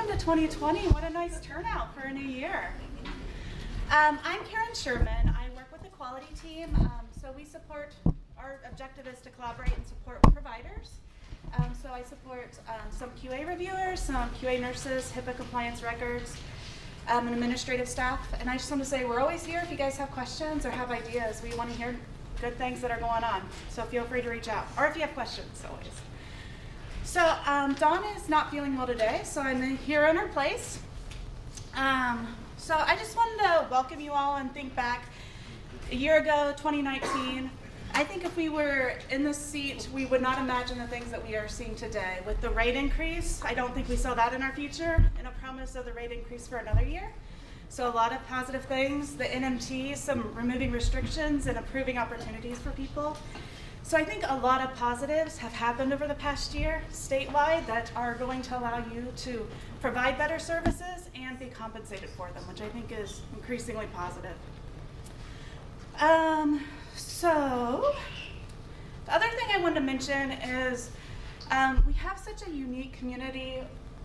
welcome to 2020. What a nice turnout for a new year. I'm Karen Sherman. I work with the quality team. So we support, our objective is to collaborate and support providers. So I support some QA reviewers, some QA nurses, HIPAA compliance records, and administrative staff. And I just want to say we're always here if you guys have questions or have ideas. We want to hear good things that are going on. So feel free to reach out. Or if you have questions, always. So Dawn is not feeling well today, so I'm here in her place. So I just wanted to welcome you all and think back a year ago, 2019. I think if we were in this seat, we would not imagine the things that we are seeing today. With the rate increase, I don't think we saw that in our future, and a promise of the rate increase for another year. So a lot of positive things, the NMT, some removing restrictions and improving opportunities for people. So I think a lot of positives have happened over the past year statewide that are going to allow you to provide better services and be compensated for them, which I think is increasingly positive. So the other thing I wanted to mention is we have such a unique community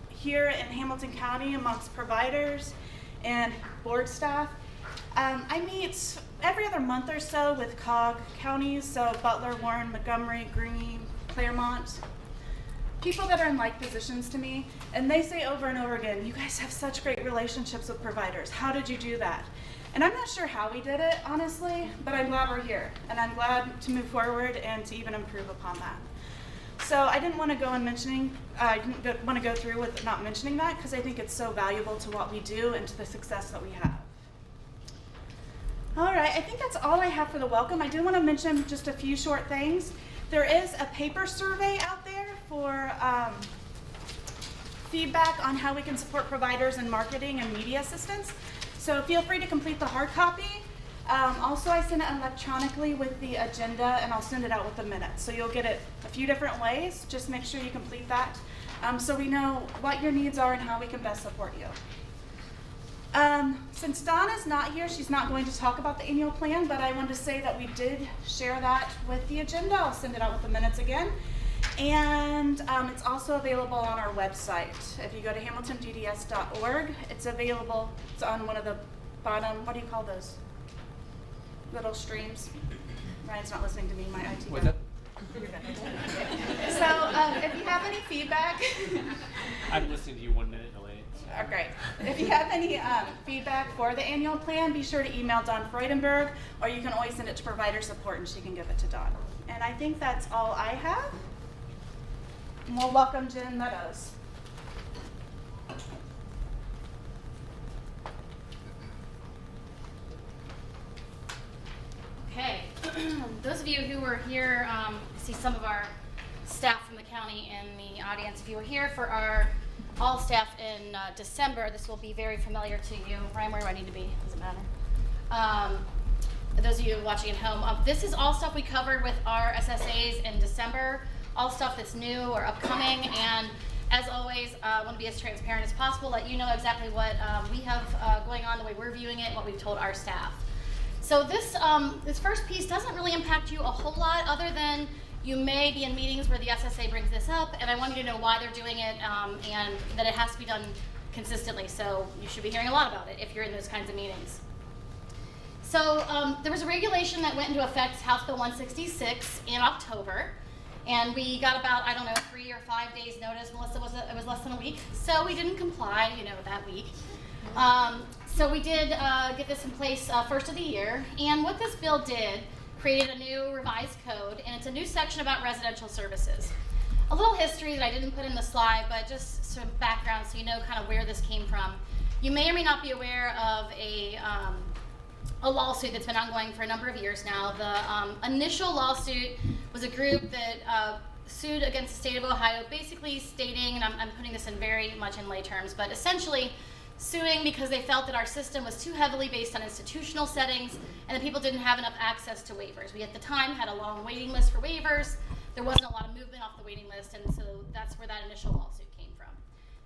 here in Hamilton County amongst providers and board staff. I meet every other month or so with COG counties, so Butler, Warren, Montgomery, Greene, Claremont, people that are in like positions to me, and they say over and over again, you guys have such great relationships with providers. How did you do that? And I'm not sure how we did it, honestly, but I'm glad we're here, and I'm glad to move forward and to even improve upon that. So I didn't want to go on mentioning, I didn't want to go through with not mentioning that because I think it's so valuable to what we do and to the success that we have. All right, I think that's all I have for the welcome. I do want to mention just a few short things. There is a paper survey out there for feedback on how we can support providers in marketing and media assistance. So feel free to complete the hard copy. Also, I send it electronically with the agenda, and I'll send it out with the minutes. So you'll get it a few different ways. Just make sure you complete that so we know what your needs are and how we can best support you. Since Dawn is not here, she's not going to talk about the annual plan, but I wanted to say that we did share that with the agenda. I'll send it out with the minutes again. And it's also available on our website. If you go to hamiltondds.org, it's available. It's on one of the bottom, what do you call those? Little streams. Ryan's not listening to me, my IT guy. So if you have any feedback. I'm listening to you 1 minute delayed. So. Great. If you have any feedback for the annual plan, be sure to email Dawn Freudenberg, or you can always send it to provider support and she can give it to Dawn. And I think that's all I have. And we'll welcome Jen Meadows. Okay, those of you who were here, I see some of our staff from the county in the audience. If you were here for our all staff in December, this will be very familiar to you. Ryan, where do I need to be? Doesn't matter. Those of you watching at home, this is all stuff we covered with our SSAs in December, all stuff that's new or upcoming, and as always, I want to be as transparent as possible, let you know exactly what we have going on, the way we're viewing it, and what we've told our staff. So this first piece doesn't really impact you a whole lot other than you may be in meetings where the SSA brings this up, and I want you to know why they're doing it and that it has to be done consistently. So you should be hearing a lot about it if you're in those kinds of meetings. So there was a regulation that went into effect, House Bill 166, in October, and we got about, 3 or 5 days notice. Melissa, it was less than a week, so we didn't comply, that week. So we did get this in place first of the year, and what this bill did, created a new revised code, and it's a new section about residential services. A little history that I didn't put in the slide, but just some background so you know kind of where this came from. You may or may not be aware of a lawsuit that's been ongoing for a number of years now. The initial lawsuit was a group that sued against the state of Ohio, basically stating, and I'm putting this in very much in lay terms, but essentially suing because they felt that our system was too heavily based on institutional settings and that people didn't have enough access to waivers. We at the time had a long waiting list for waivers. There wasn't a lot of movement off the waiting list, and so that's where that initial lawsuit came from.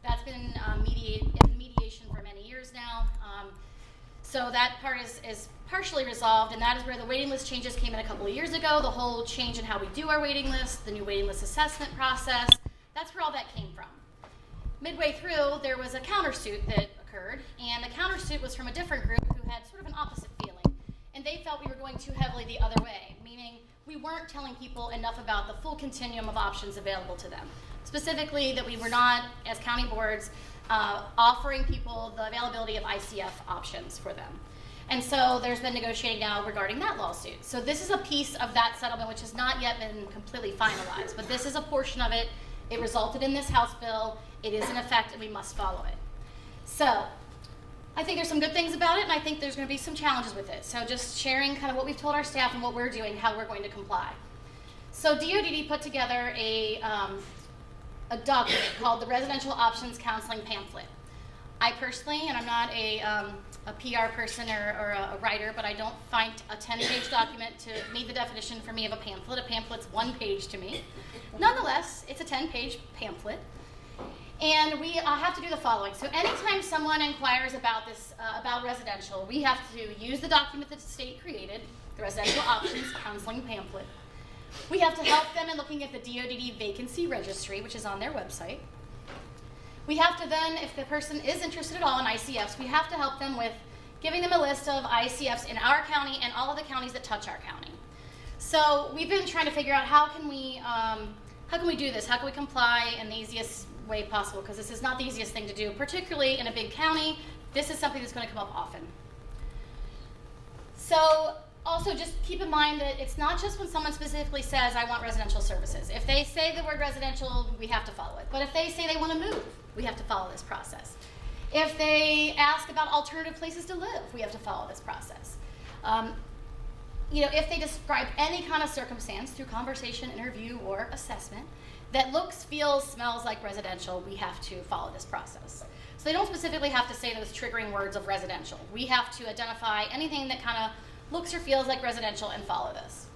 That's been in mediation for many years now. So that part is partially resolved, and that is where the waiting list changes came in a couple of years ago, the whole change in how we do our waiting list, the new waiting list assessment process. That's where all that came from. midway through, there was a countersuit that occurred, and the countersuit was from a different group who had sort of an opposite feeling. And they felt we were going too heavily the other way, meaning we weren't telling people enough about the full continuum of options available to them. Specifically, that we were not, as county boards, offering people the availability of ICF options for them. And so there's been negotiating now regarding that lawsuit. So this is a piece of that settlement which has not yet been completely finalized, but this is a portion of it. It resulted in this House bill. It is in effect, and we must follow it. So I think there's some good things about it, and I think there's going to be some challenges with it. So just sharing kind of what we've told our staff and what we're doing, how we're going to comply. So DODD put together a document called the Residential Options Counseling Pamphlet. I personally, and I'm not a PR person or a writer, but I don't find a 10-page document to meet the definition for me of a pamphlet. A pamphlet's 1 page to me. Nonetheless, it's a 10-page pamphlet. And we have to do the following. So anytime someone inquires about this, about residential, we have to use the document that the state created, the Residential Options Counseling Pamphlet. We have to help them in looking at the DODD vacancy registry, which is on their website. We have to then, if the person is interested at all in ICFs, we have to help them with giving them a list of ICFs in our county and all of the counties that touch our county. So we've been trying to figure out how can we do this? How can we comply in the easiest way possible? Because this is not the easiest thing to do, particularly in a big county. This is something that's going to come up often. So also just keep in mind that it's not just when someone specifically says, I want residential services. If they say the word residential, we have to follow it. But if they say they want to move, we have to follow this process. If they ask about alternative places to live, we have to follow this process. If they describe any kind of circumstance through conversation, interview, or assessment that looks, feels, smells like residential, we have to follow this process. So they don't specifically have to say those triggering words of residential. We have to identify anything that kind of looks or feels like residential and follow this.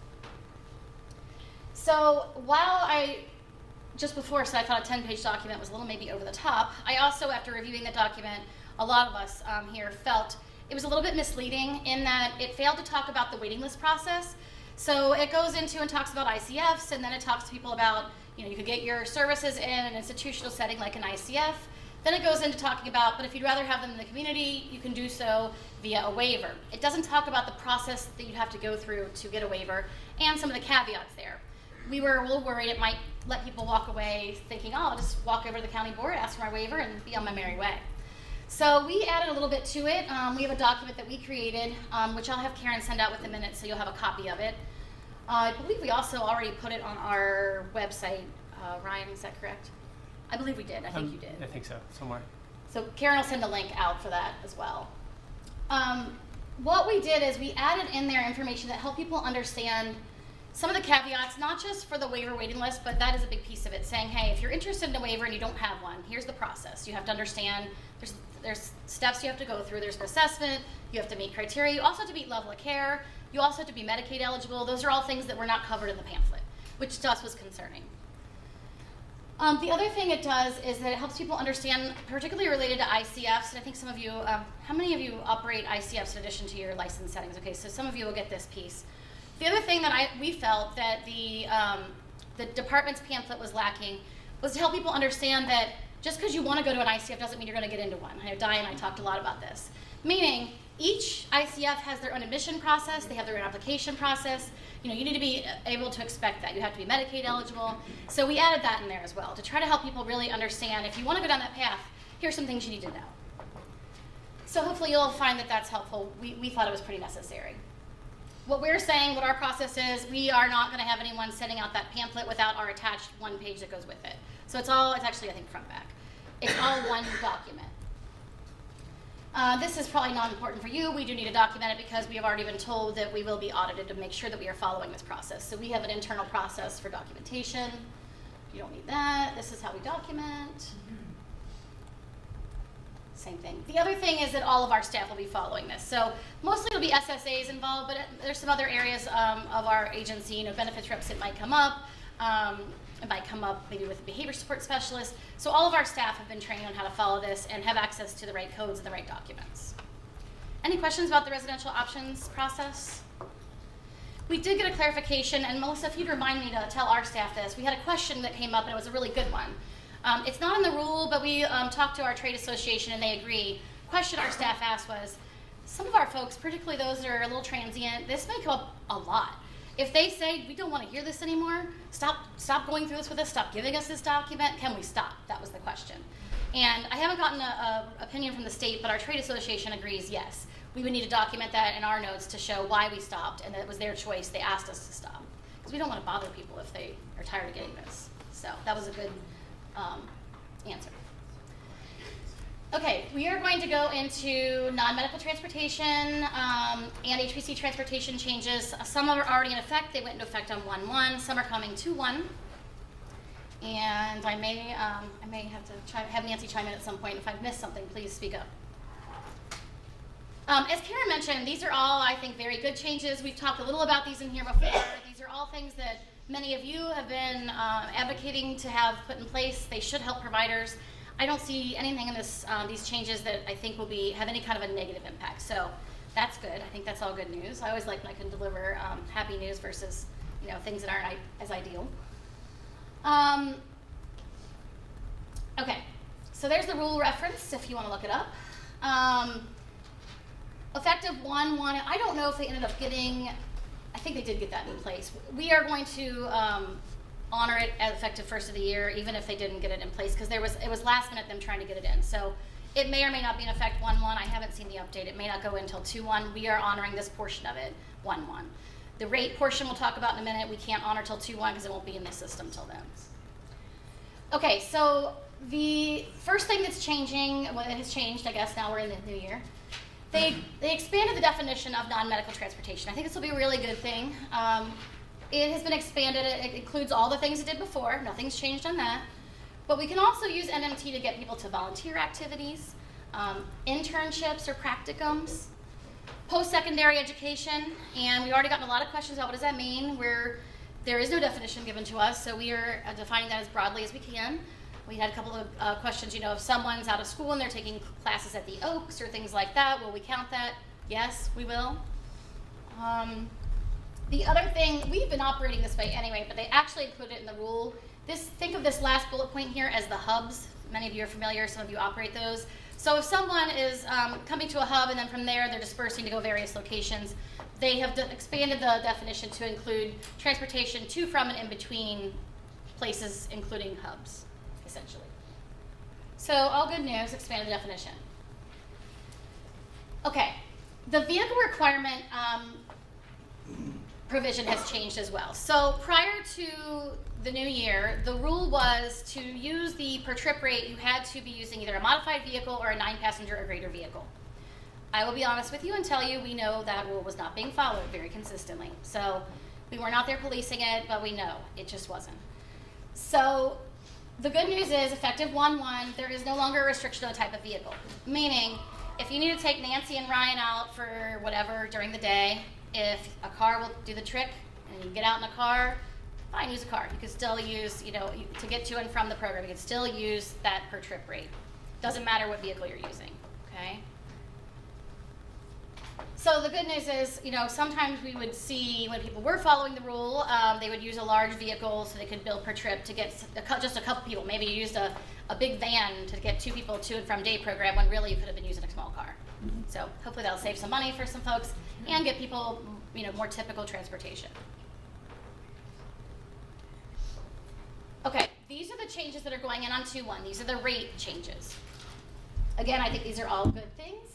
So while just before said I thought a 10-page document was a little maybe over the top, I also, after reviewing the document, a lot of us here felt it was a little bit misleading in that it failed to talk about the waiting list process. So it goes into and talks about ICFs, and then it talks to people about, you could get your services in an institutional setting like an ICF. Then it goes into talking about, but if you'd rather have them in the community, you can do so via a waiver. It doesn't talk about the process that you'd have to go through to get a waiver and some of the caveats there. We were a little worried it might let people walk away thinking, oh, I'll just walk over to the county board, ask for my waiver, and be on my merry way. So we added a little bit to it. We have a document that we created, which I'll have Karen send out with the minutes so you'll have a copy of it. I believe we also already put it on our website. Ryan, is that correct? I believe we did. I think you did. I think so, somewhere. So Karen will send a link out for that as well. What we did is we added in there information that helped people understand some of the caveats, not just for the waiver waiting list, but that is a big piece of it, saying, hey, if you're interested in a waiver and you don't have one, here's the process. You have to understand there's steps you have to go through. There's an assessment. You have to meet criteria. You also have to meet level of care. You also have to be Medicaid eligible. Those are all things that were not covered in the pamphlet, which to us was concerning. The other thing it does is that it helps people understand, particularly related to ICFs, and I think some of you, how many of you operate ICFs in addition to your license settings? Okay, so some of you will get this piece. The other thing that we felt that the department's pamphlet was lacking was to help people understand that just because you want to go to an ICF doesn't mean you're going to get into one. I know Di and I talked a lot about this. Meaning, each ICF has their own admission process, they have their own application process. You need to be able to expect that. You have to be Medicaid eligible. So we added that in there as well to try to help people really understand if you want to go down that path, here's some things you need to know. So hopefully you'll find that that's helpful. We thought it was pretty necessary. What we're saying, what our process is, we are not going to have anyone sending out that pamphlet without our attached one page that goes with it. So it's actually, I think, front back. It's all one document. This is probably not important for you. We do need to document it because we have already been told that we will be audited to make sure that we are following this process. So we have an internal process for documentation. You don't need that. This is how we document. Same thing. The other thing is that all of our staff will be following this. So mostly it'll be SSAs involved, but there's some other areas of our agency, benefits reps that might come up. It might come up maybe with a behavior support specialist. So all of our staff have been trained on how to follow this and have access to the right codes and the right documents. Any questions about the residential options process? We did get a clarification, and Melissa, if you'd remind me to tell our staff this, we had a question that came up, and it was a really good one. It's not in the rule, but we talked to our trade association and they agree. Question our staff asked was, some of our folks, particularly those that are a little transient, this may go up a lot. If they say, we don't want to hear this anymore, stop going through this with us, stop giving us this document, can we stop? That was the question. And I haven't gotten an opinion from the state, but our trade association agrees, yes. We would need to document that in our notes to show why we stopped, and that it was their choice. They asked us to stop. Because we don't want to bother people if they are tired of getting this. So that was a good answer. Okay, we are going to go into non-medical transportation and HPC transportation changes. Some are already in effect. They went into effect on 1/1. Some are coming 2/1. And I may have to have Nancy chime in at some point. If I've missed something, please speak up. As Karen mentioned, these are all, I think, very good changes. We've talked a little about these in here before. These are all things that many of you have been advocating to have put in place. They should help providers. I don't see anything in these changes that I think will have any kind of a negative impact. So that's good. I think that's all good news. I always like when I can deliver happy news versus things that aren't as ideal. Okay, so there's the rule reference if you want to look it up. Effective 1/1, I don't know if they ended up getting, I think they did get that in place. We are going to honor it as effective first of the year, even if they didn't get it in place, because it was last minute them trying to get it in. So it may or may not be in effect 1/1. I haven't seen the update. It may not go until 2/1. We are honoring this portion of it 1/1. The rate portion we'll talk about in a minute. We can't honor till 2/1 because it won't be in the system till then. Okay, so the first thing that's changing, well, it has changed, I guess, now we're in the new year. They expanded the definition of non-medical transportation. I think this will be a really good thing. It has been expanded. It includes all the things it did before. Nothing's changed on that. But we can also use NMT to get people to volunteer activities, internships or practicums, post-secondary education, and we've already gotten a lot of questions about what does that mean, where there is no definition given to us, so we are defining that as broadly as we can. We had a couple of questions, if someone's out of school and they're taking classes at the Oaks or things like that, will we count that? Yes, we will. The other thing, we've been operating this way anyway, but they actually included it in the rule. Think of this last bullet point here as the hubs. Many of you are familiar, some of you operate those. So if someone is coming to a hub and then from there they're dispersing to go various locations, they have expanded the definition to include transportation to, from, and in between places, including hubs, essentially. So all good news, expanded the definition. Okay, the vehicle requirement provision has changed as well. So prior to the new year, the rule was to use the per trip rate, you had to be using either a modified vehicle or a 9-passenger or greater vehicle. I will be honest with you and tell you we know that rule was not being followed very consistently. So we were not there policing it, but we know it just wasn't. So the good news is effective 1/1, there is no longer a restriction on the type of vehicle. Meaning, if you need to take Nancy and Ryan out for whatever during the day, if a car will do the trick and you get out in a car, fine, use a car. You can still use, to get to and from the program, you can still use that per trip rate. Doesn't matter what vehicle you're using, okay? So the good news is, sometimes we would see when people were following the rule, they would use a large vehicle so they could bill per trip to get just a couple people. Maybe you used a big van to get 2 people to and from day program when really you could have been using a small car. So hopefully that'll save some money for some folks and get people, more typical transportation. Okay, these are the changes that are going in on 2/1. These are the rate changes. Again, I think these are all good things.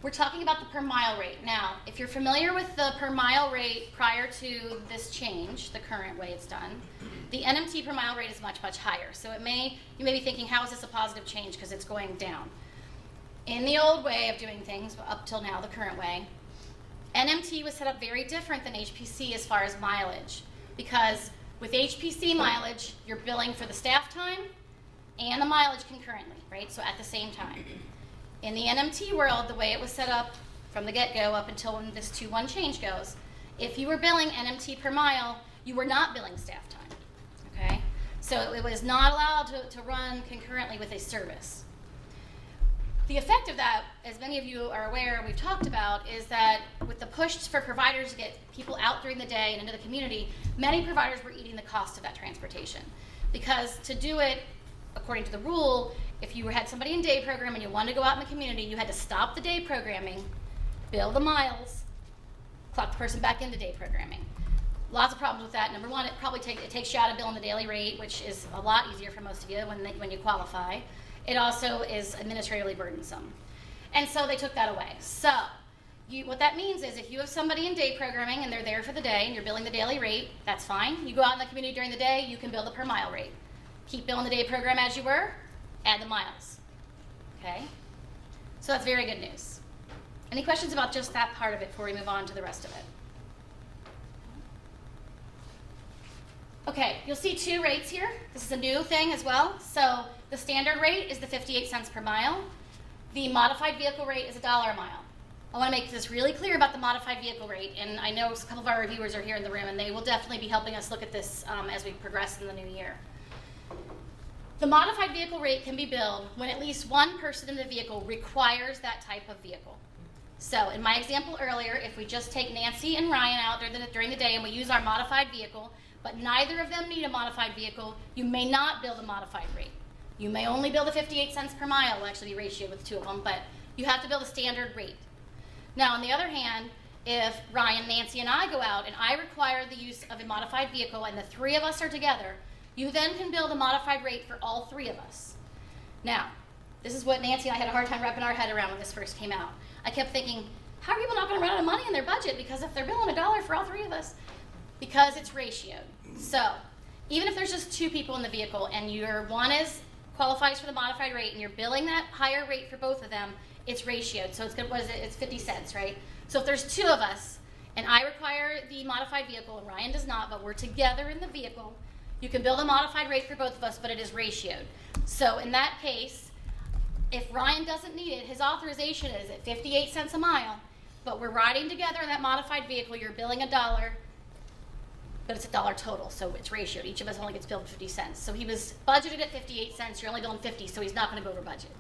We're talking about the per mile rate. Now, if you're familiar with the per mile rate prior to this change, the current way it's done, the NMT per mile rate is much, much higher. So you may be thinking, how is this a positive change? Because it's going down. In the old way of doing things, up till now, the current way, NMT was set up very different than HPC as far as mileage. Because with HPC mileage, you're billing for the staff time and the mileage concurrently, right? So at the same time. In the NMT world, the way it was set up from the get-go up until when this 2/1 change goes, if you were billing NMT per mile, you were not billing staff time, okay? So it was not allowed to run concurrently with a service. The effect of that, as many of you are aware, we've talked about, is that with the push for providers to get people out during the day and into the community, many providers were eating the cost of that transportation. because to do it according to the rule, if you had somebody in day program and you wanted to go out in the community, you had to stop the day programming, bill the miles, clock the person back into day programming. Lots of problems with that. Number one, it takes you out of billing the daily rate, which is a lot easier for most of you when you qualify. It also is administratively burdensome. And so they took that away. So what that means is if you have somebody in day programming and they're there for the day and you're billing the daily rate, that's fine. You go out in the community during the day, you can bill the per mile rate. Keep billing the day program as you were, add the miles. Okay? So that's very good news. Any questions about just that part of it before we move on to the rest of it? Okay, you'll see two rates here. This is a new thing as well. So the standard rate is the 58 cents per mile. The modified vehicle rate is $1 a mile. I want to make this really clear about the modified vehicle rate, and I know a couple of our reviewers are here in the room, and they will definitely be helping us look at this as we progress in the new year. The modified vehicle rate can be billed when at least one person in the vehicle requires that type of vehicle. So in my example earlier, if we just take Nancy and Ryan out during the day and we use our modified vehicle, but neither of them need a modified vehicle, you may not bill the modified rate. You may only bill the 58 cents per mile. It'll actually be ratioed with two of them, but you have to bill the standard rate. Now, on the other hand, if Ryan, Nancy, and I go out and I require the use of a modified vehicle and the three of us are together, you then can bill the modified rate for all three of us. Now, this is what Nancy and I had a hard time wrapping our head around when this first came out. I kept thinking, how are people not going to run out of money in their budget? Because if they're billing $1 for all three of us, because it's ratioed. So, even if there's just two people in the vehicle and one qualifies for the modified rate and you're billing that higher rate for both of them, it's ratioed. So it's good. What is it? It's 50 cents, right? So if there's two of us and I require the modified vehicle and Ryan does not, but we're together in the vehicle, you can bill the modified rate for both of us, but it is ratioed. So in that case, if Ryan doesn't need it, his authorization is at 58 cents a mile, but we're riding together in that modified vehicle, you're billing $1, but it's $1 total, so it's ratioed. Each of us only gets billed 50 cents. So he was budgeted at 58 cents, you're only billing 50, so he's not going to go over budget.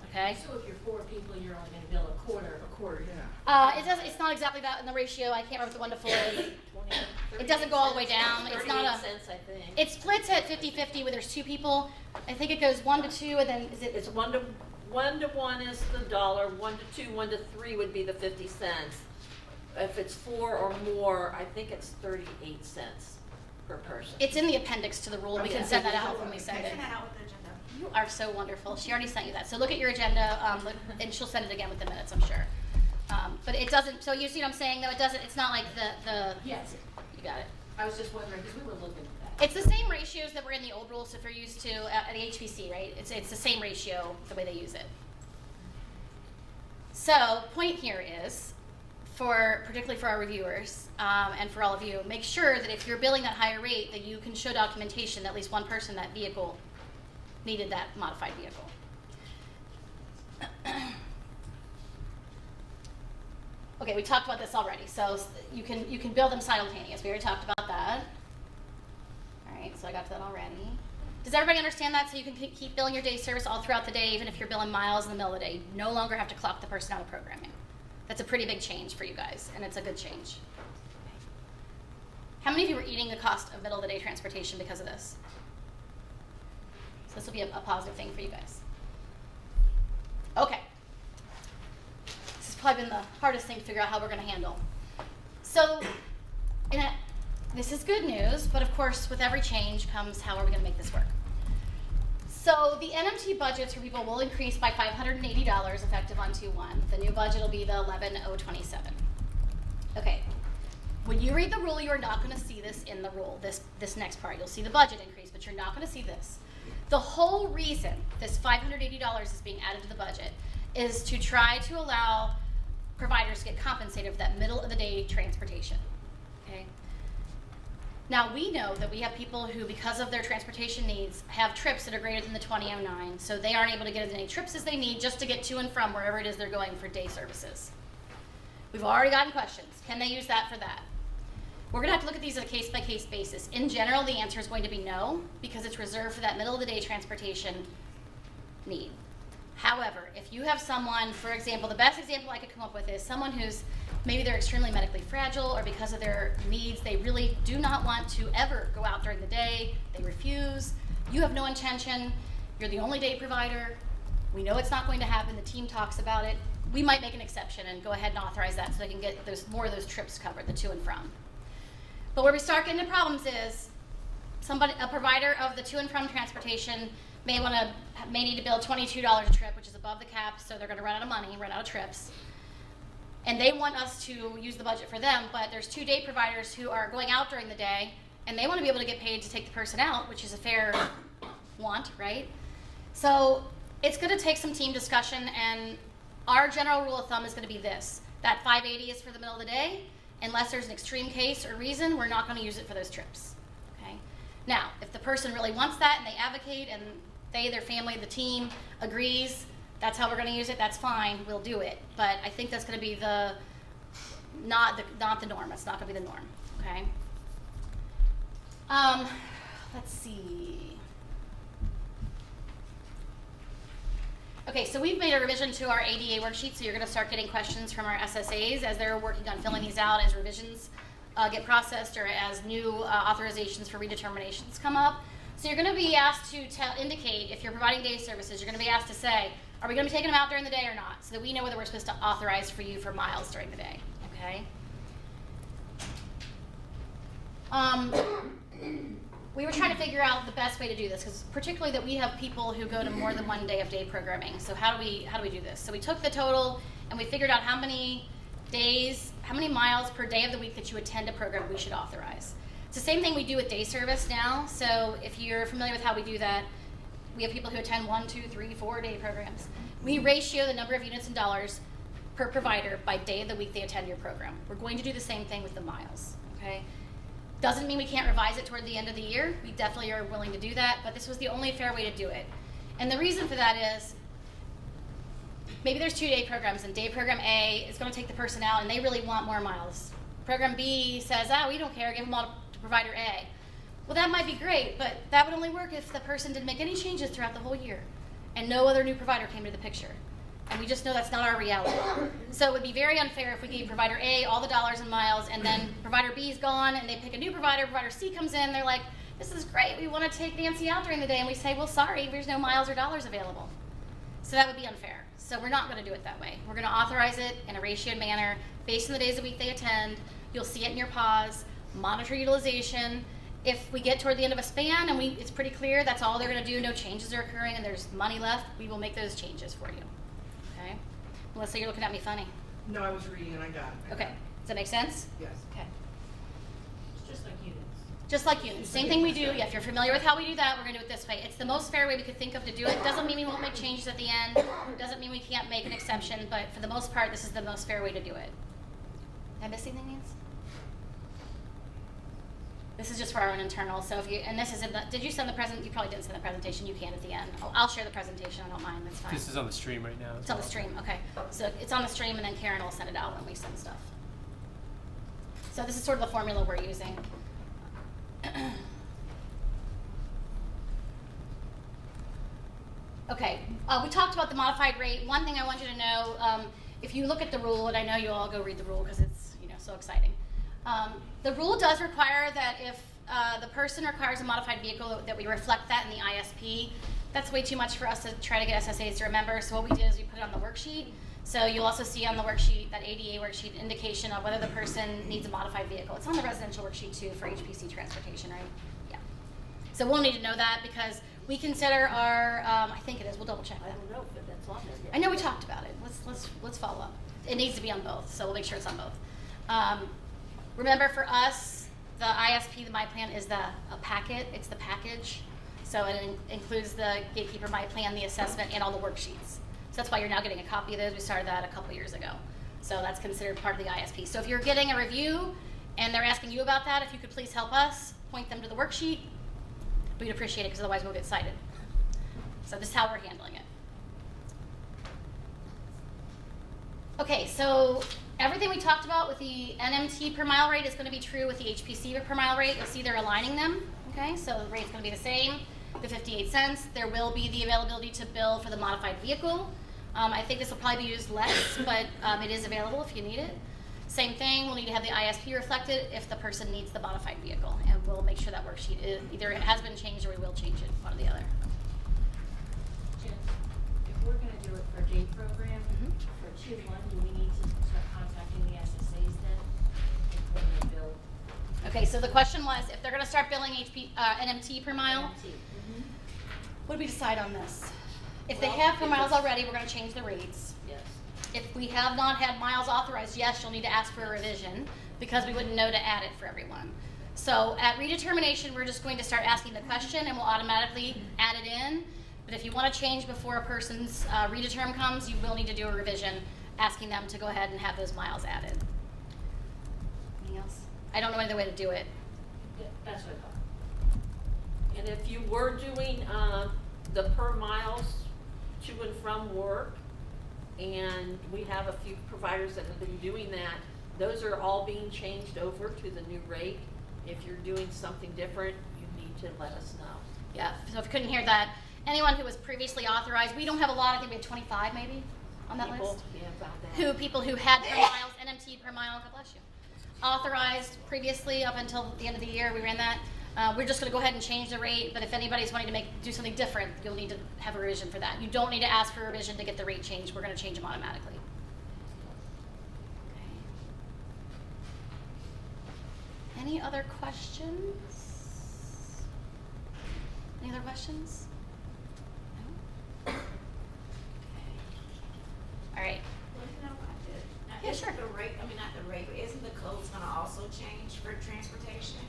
Okay? So if you're 4 people, you're only going to bill a quarter. It's not exactly that in the ratio. I can't remember what the 1 to 4 is. It doesn't go all the way down. It's not a. Cents, I think. It splits at 50-50 where there's two people. I think it goes 1 to 2, and then is it? It's 1 to 1 is the $1, 1 to 2, 1 to 3 would be the 50 cents. If it's 4 or more, I think it's 38 cents per person. It's in the appendix to the rule. We can send that out when we send it. Send that out with the agenda. You are so wonderful. She already sent you that. So look at your agenda, and she'll send it again with the minutes, I'm sure. But it doesn't. So you see what I'm saying? Though it doesn't. It's not like the. Yes. You got it. I was just wondering, because we were looking at that. It's the same ratios that were in the old rules if you're used to at the HPC, right? It's the same ratio the way they use it. So point here is, particularly for our reviewers and for all of you, make sure that if you're billing that higher rate, that you can show documentation that at least one person in that vehicle needed that modified vehicle. Okay, we talked about this already. So you can bill them simultaneous. We already talked about that. All right, so I got to that already. Does everybody understand that? So you can keep billing your day service all throughout the day, even if you're billing miles in the middle of the day. You no longer have to clock the person out of programming. That's a pretty big change for you guys, and it's a good change. How many of you are eating the cost of middle of the day transportation because of this? So this will be a positive thing for you guys. Okay. This has probably been the hardest thing to figure out how we're going to handle. So, this is good news, but of course, with every change comes how are we going to make this work? So the NMT budgets for people will increase by $580 effective on 2/1. The new budget will be the 11,027. Okay. When you read the rule, you are not going to see this in the rule, this next part. You'll see the budget increase, but you're not going to see this. The whole reason this $580 is being added to the budget is to try to allow providers to get compensated for that middle of the day transportation. Okay. Now we know that we have people who, because of their transportation needs, have trips that are greater than the 2009, so they aren't able to get as many trips as they need just to get to and from wherever it is they're going for day services. We've already gotten questions. Can they use that for that? We're going to have to look at these on a case-by-case basis. In general, the answer is going to be no, because it's reserved for that middle-of-the-day transportation need. However, if you have someone, for example, the best example I could come up with is someone who's maybe they're extremely medically fragile, or because of their needs, they really do not want to ever go out during the day. They refuse. you have no intention, you're the only day provider, we know it's not going to happen, the team talks about it, we might make an exception and go ahead and authorize that so they can get more of those trips covered, the to and from. But where we start getting into problems is a provider of the to and from transportation may need to bill $22 a trip, which is above the cap, so they're going to run out of money, run out of trips. And they want us to use the budget for them, but there's 2 day providers who are going out during the day, and they want to be able to get paid to take the person out, which is a fair want, right? So it's going to take some team discussion, and our general rule of thumb is going to be this: that 580 is for the middle of the day. Unless there's an extreme case or reason, we're not going to use it for those trips. Okay? Now, if the person really wants that and they advocate and they, their family, the team agrees, that's how we're going to use it, that's fine, we'll do it. But I think that's going to be not the norm. It's not going to be the norm. Okay? Let's see. Okay, so we've made a revision to our ADA worksheet, so you're going to start getting questions from our SSAs as they're working on filling these out as revisions get processed or as new authorizations for redeterminations come up. So you're going to be asked to indicate if you're providing day services, you're going to be asked to say, are we going to be taking them out during the day or not? So that we know whether we're supposed to authorize for you for miles during the day, okay? We were trying to figure out the best way to do this, because particularly that we have people who go to more than 1 day of day programming. So how do we do this? So we took the total and we figured out how many miles per day of the week that you attend a program we should authorize. It's the same thing we do with day service now. So if you're familiar with how we do that, we have people who attend 1, 2, 3, 4 day programs. We ratio the number of units in dollars per provider by day of the week they attend your program. We're going to do the same thing with the miles, okay? Doesn't mean we can't revise it toward the end of the year. We definitely are willing to do that, but this was the only fair way to do it. And the reason for that is maybe there's 2 day programs, and day program A is going to take the person out and they really want more miles. Program B says, we don't care, give them all to provider A. Well, that might be great, but that would only work if the person didn't make any changes throughout the whole year and no other new provider came into the picture. And we just know that's not our reality. So it would be very unfair if we gave provider A all the dollars and miles, and then provider B is gone, and they pick a new provider C comes in, they're like, this is great, we want to take Nancy out during the day, and we say, well, sorry, there's no miles or dollars available. So that would be unfair. So we're not going to do it that way. We're going to authorize it in a ratioed manner based on the days a week they attend. You'll see it in your pause. Monitor utilization. If we get toward the end of a span and it's pretty clear that's all they're going to do, no changes are occurring, and there's money left, we will make those changes for you. Okay? Melissa, you're looking at me funny. No, I was reading and I got it. Okay. Does that make sense? Yes. Okay. It's just like units. Just like units. Same thing we do. Yeah, if you're familiar with how we do that, we're going to do it this way. It's the most fair way we could think of to do it. Doesn't mean we won't make changes at the end. Doesn't mean we can't make an exception, but for the most part, this is the most fair way to do it. Did I miss anything, Nance? This is just for our own internal. So if you, and this is in the, did you send the present? You probably didn't send the presentation. You can at the end. I'll share the presentation. I don't mind. That's fine. This is on the stream right now. It's on the stream. Okay. So it's on the stream, and then Karen will send it out when we send stuff. So this is sort of the formula we're using. Okay, we talked about the modified rate. One thing I want you to know, if you look at the rule, and I know you all go read the rule because it's so exciting. The rule does require that if the person requires a modified vehicle, that we reflect that in the ISP. That's way too much for us to try to get SSAs to remember. So what we did is we put it on the worksheet. So you'll also see on the worksheet, that ADA worksheet, indication of whether the person needs a modified vehicle. It's on the residential worksheet too for HPC transportation, right? Yeah. So we'll need to know that because we consider our, I think it is, we'll double check I that. don't know if that's on there yet. I know we talked about it. Let's follow up. It needs to be on both, so we'll make sure it's on both. Remember, for us, the ISP, the My Plan, is a packet. It's the package. So it includes the Gatekeeper My Plan, the assessment, and all the worksheets. So that's why you're now getting a copy of those. We started that a couple years ago. So that's considered part of the ISP. So if you're getting a review and they're asking you about that, if you could please help us point them to the worksheet, we'd appreciate it because otherwise we'll get cited. So this is how we're handling it. Okay, so everything we talked about with the NMT per mile rate is going to be true with the HPC per mile rate. You'll see they're aligning them. Okay, so the rate's going to be the same, the 58 cents. There will be the availability to bill for the modified vehicle. I think this will probably be used less, but it is available if you need it. Same thing, we'll need to have the ISP reflected if the person needs the modified vehicle, and we'll make sure that worksheet is, either it has been changed or we will change it, one or the other. Jen, if we're gonna do it for day program, for 2-1, do we need to start contacting the SSAs then? If we're gonna bill Okay, so the question was, if they're gonna start billing NMT per mile, MT? what do we decide on this? If they Well, have per it miles was- already, we're gonna change the rates. Yes. If we have not had miles authorized, yes, you'll need to ask for a revision because we wouldn't know to add it for everyone. So at redetermination, we're just going to start asking the question and we'll automatically add it in. But if you want to change before a person's redeterm comes, you will need to do a revision asking them to go ahead and have those miles added. Anything else? I don't know any other way to do it. Yeah, that's what I thought. And if you were doing, the per miles to and from work, and we have a few providers that have been doing that, those are all being changed over to the new rate. If you're doing something different, you need to let us know. Yeah, so if you couldn't hear that, anyone who was previously authorized, we don't have a lot, I think we have 25 maybe on that People- list. Yeah, about that. People who had per miles, NMT per mile, God bless you, authorized previously up until the end of the year, we ran that. We're just gonna go ahead and change the rate, but if anybody's wanting to do something different, you'll need to have a revision for that. You don't need to ask for a revision to get the rate changed, we're gonna change them automatically. Okay. Any other questions? Any other questions? No? Okay. All right. Well, you know what, now, Yeah, isn't sure. the rate, I mean, not the rate, but isn't the codes gonna also change for transportation?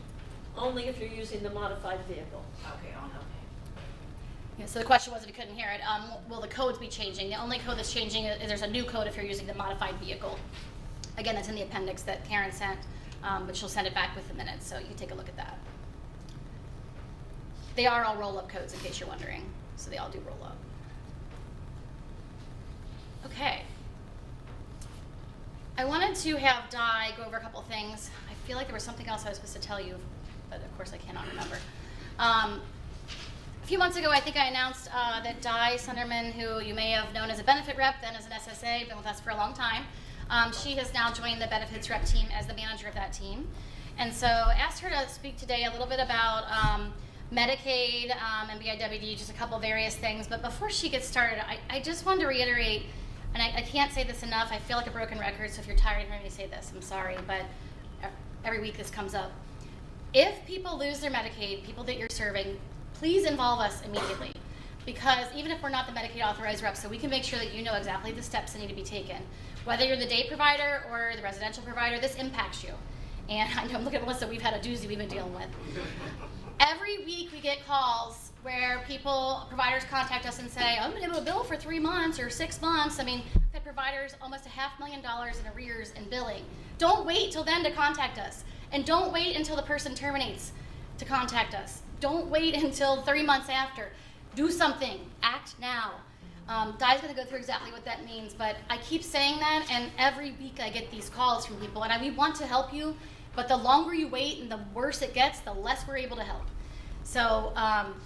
Only if you're using the modified vehicle. Okay, Yeah, so the question was, if you couldn't hear it, will the codes be changing? The only code that's changing is there's a new code if you're using the modified vehicle. Again, that's in the appendix that Karen sent, but she'll send it back with the minutes, so you can take a look at that. They are all roll-up codes, in case you're wondering, so they all do roll up. Okay. I wanted to have Di go over a couple things. I feel like there was something else I was supposed to tell you, but of course I cannot remember. A few months ago, I think I announced that Di Sunderman, who you may have known as a benefit rep, then as an SSA, been with us for a long time, she has now joined the benefits rep team as the manager of that team. And so I asked her to speak today a little bit about Medicaid and BIWD, just a couple various things. But before she gets started, I just wanted to reiterate, and I can't say this enough, I feel like a broken record, so if you're tired of hearing me say this, I'm sorry, but every week this comes up. If people lose their Medicaid, people that you're serving, please involve us immediately. Because even if we're not the Medicaid authorized rep, so we can make sure that you know exactly the steps that need to be taken. Whether you're the day provider or the residential provider, this impacts you. And I know, I'm looking at Melissa, we've had a doozy we've been dealing with. Every week we get calls where providers contact us and say, I've been able to bill for 3 months or 6 months. I mean, I've had providers almost $500,000 in arrears in billing. Don't wait till then to contact us. And don't wait until the person terminates to contact us. Don't wait until 3 months after. Do something. Act now. Di's going to go through exactly what that means, but I keep saying that, and every week I get these calls from people, and we want to help you, but the longer you wait and the worse it gets, the less we're able to help. So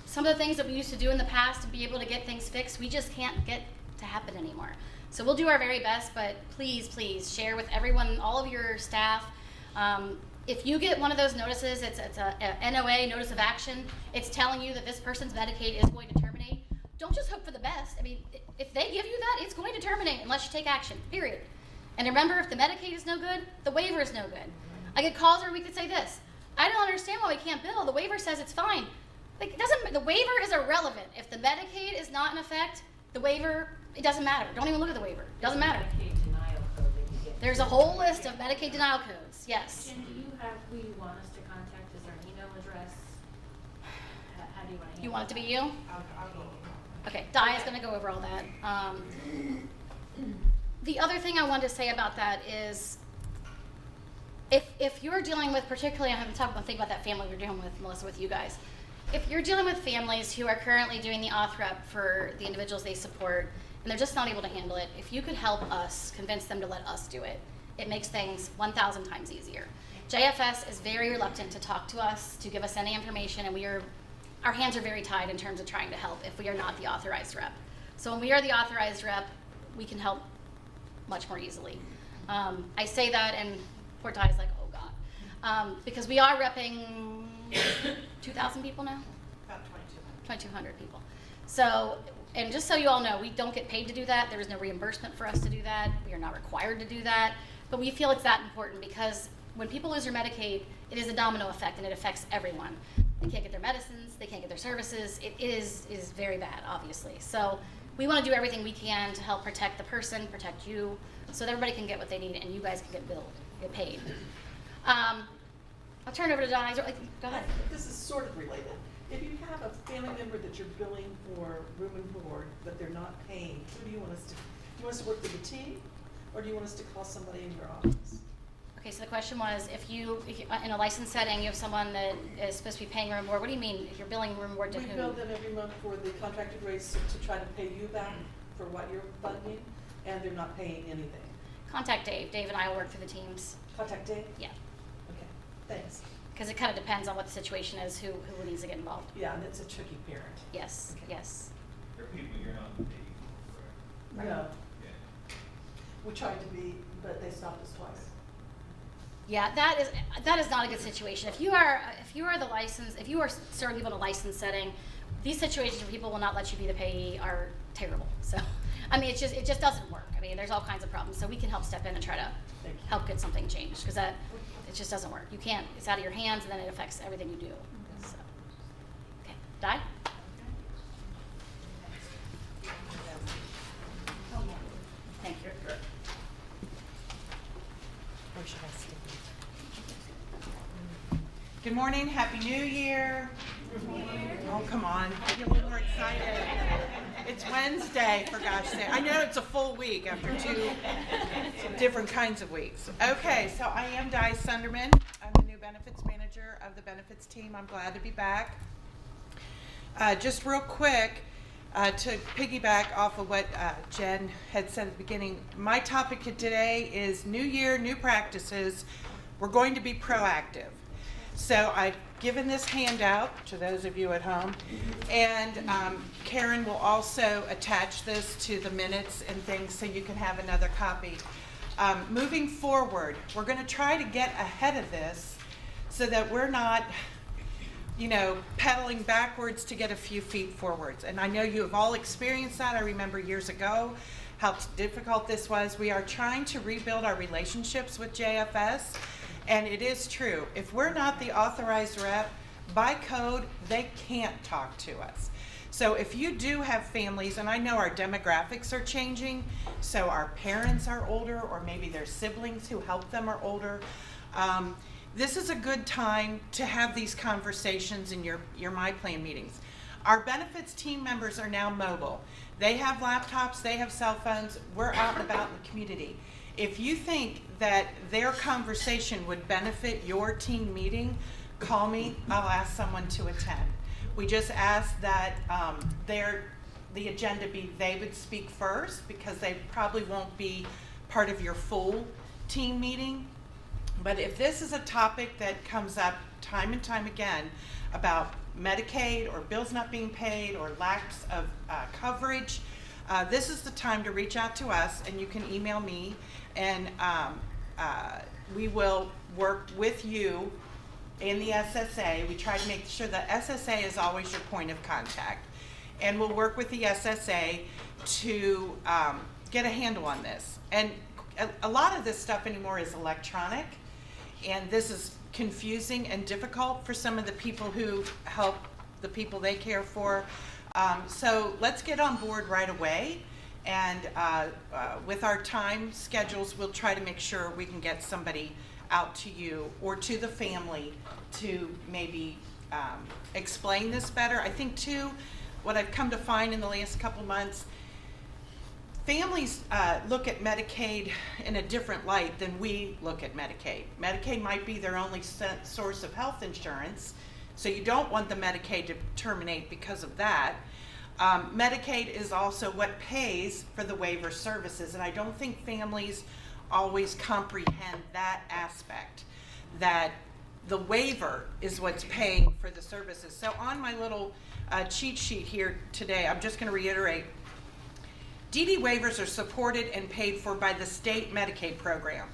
some of the things that we used to do in the past to be able to get things fixed, we just can't get to happen anymore. So we'll do our very best, but please, please share with everyone, all of your staff. If you get one of those notices, it's a NOA, notice of action, it's telling you that this person's Medicaid is going to terminate. Don't just hope for the best. I mean, if they give you that, it's going to terminate unless you take action, period. And remember, if the Medicaid is no good, the waiver is no good. I get calls every week that say this, I don't understand why we can't bill. The waiver says it's fine. Like, the waiver is irrelevant. If the Medicaid is not in effect, the waiver, it doesn't matter. Don't even look at the waiver. It doesn't matter. Medicaid denial code that you get. There's a whole list of Medicaid denial codes, yes. Jen, do you have who you want us to contact? Is there an email address? How do you want to handle You want it to be you? I'll go. Okay, Di is going to go over all that. The other thing I wanted to say about that is, if you're dealing with, particularly, I haven't talked about, think about that family we're dealing with, Melissa, with you guys. If you're dealing with families who are currently doing the auth rep for the individuals they support, and they're just not able to handle it, if you could help us convince them to let us do it, it makes things 1,000 times easier. JFS is very reluctant to talk to us, to give us any information, and our hands are very tied in terms of trying to help if we are not the authorized rep. So when we are the authorized rep, we can help much more easily. I say that and poor Ty's like, oh God. Because we are repping 2,000 people now? About 2,200 people. So, and just so you all know, we don't get paid to do that. There is no reimbursement for us to do that. We are not required to do that. But we feel it's that important because when people lose their Medicaid, it is a domino effect and it affects everyone. They can't get their medicines, they can't get their services. It is very bad, obviously. So we want to do everything we can to help protect the person, protect you, so that everybody can get what they need and you guys can get billed, get paid. I'll turn it over to Di. Go ahead. This is sort of related. If you have a family member that you're billing for room and board, but they're not paying, who do you want us to, do you want us to work with the team? Or do you want us to call somebody in your office? Okay, so the question was, if you in a licensed setting, you have someone that is supposed to be paying room and board, what do you mean, if you're billing room and board to We whom? bill them every month for the contracted rates to try to pay you back for what you're funding, and they're not paying anything. Contact Dave. Dave and I will work through the teams. Contact Dave? Yeah, Okay, thanks. because it kind of depends on what the situation is, who needs to get involved. Yeah, and it's a tricky parent. Yes, Okay. yes. There are people you're not paying for, No, correct? Yeah. we tried to be, but they stopped us twice. Yeah, that is not a good situation. If you are the license, if you are serving people in a licensed setting, these situations where people will not let you be the payee are terrible. So, I mean, it just doesn't work. I mean, there's all kinds of problems. So we can help step in and try to Thank you. help get something changed because it just doesn't work. You can't. It's out of your hands, and then it affects everything you do. So, okay, Di? Thank you. Or should I stay? Good morning, Happy New Year. Oh, come on, get a little more excited. It's Wednesday, for gosh sake. I know it's a full week after 2 different kinds of weeks. Okay, so I am Di Sunderman. I'm the new benefits manager of the benefits team. I'm glad to be back. Just real quick, to piggyback off of what Jen had said at the beginning, my topic today is New Year, new practices. We're going to be proactive. So I've given this handout to those of you at home, and Karen will also attach this to the minutes and things so you can have another copy. Moving forward, we're going to try to get ahead of this so that we're not pedaling backwards to get a few feet forwards. And I know you have all experienced that. I remember years ago how difficult this was. We are trying to rebuild our relationships with JFS. And it is true. If we're not the authorized rep, by code, they can't talk to us. So if you do have families, and I know our demographics are changing, so our parents are older, or maybe their siblings who help them are older, this is a good time to have these conversations in your MyPlan meetings. Our benefits team members are now mobile. They have laptops, they have cell phones, we're out and about in the community. If you think that their conversation would benefit your team meeting, call me, I'll ask someone to attend. We just ask that the agenda be they would speak first because they probably won't be part of your full team meeting. But if this is a topic that comes up time and time again about Medicaid or bills not being paid or lacks of coverage, this is the time to reach out to us, and you can email me, and we will work with you in the SSA. We try to make sure the SSA is always your point of contact, and we'll work with the SSA to get a handle on this. And a lot of this stuff anymore is electronic, and this is confusing and difficult for some of the people who help the people they care for. So let's get on board right away, and with our time schedules, we'll try to make sure we can get somebody out to you or to the family to maybe explain this better. I think too, what I've come to find in the last couple months, families look at Medicaid in a different light than we look at Medicaid. Medicaid might be their only source of health insurance, so you don't want the Medicaid to terminate because of that. Medicaid is also what pays for the waiver services, and I don't think families always comprehend that aspect, that the waiver is what's paying for the services. So on my little cheat sheet here today, I'm just going to reiterate, DD waivers are supported and paid for by the state Medicaid program.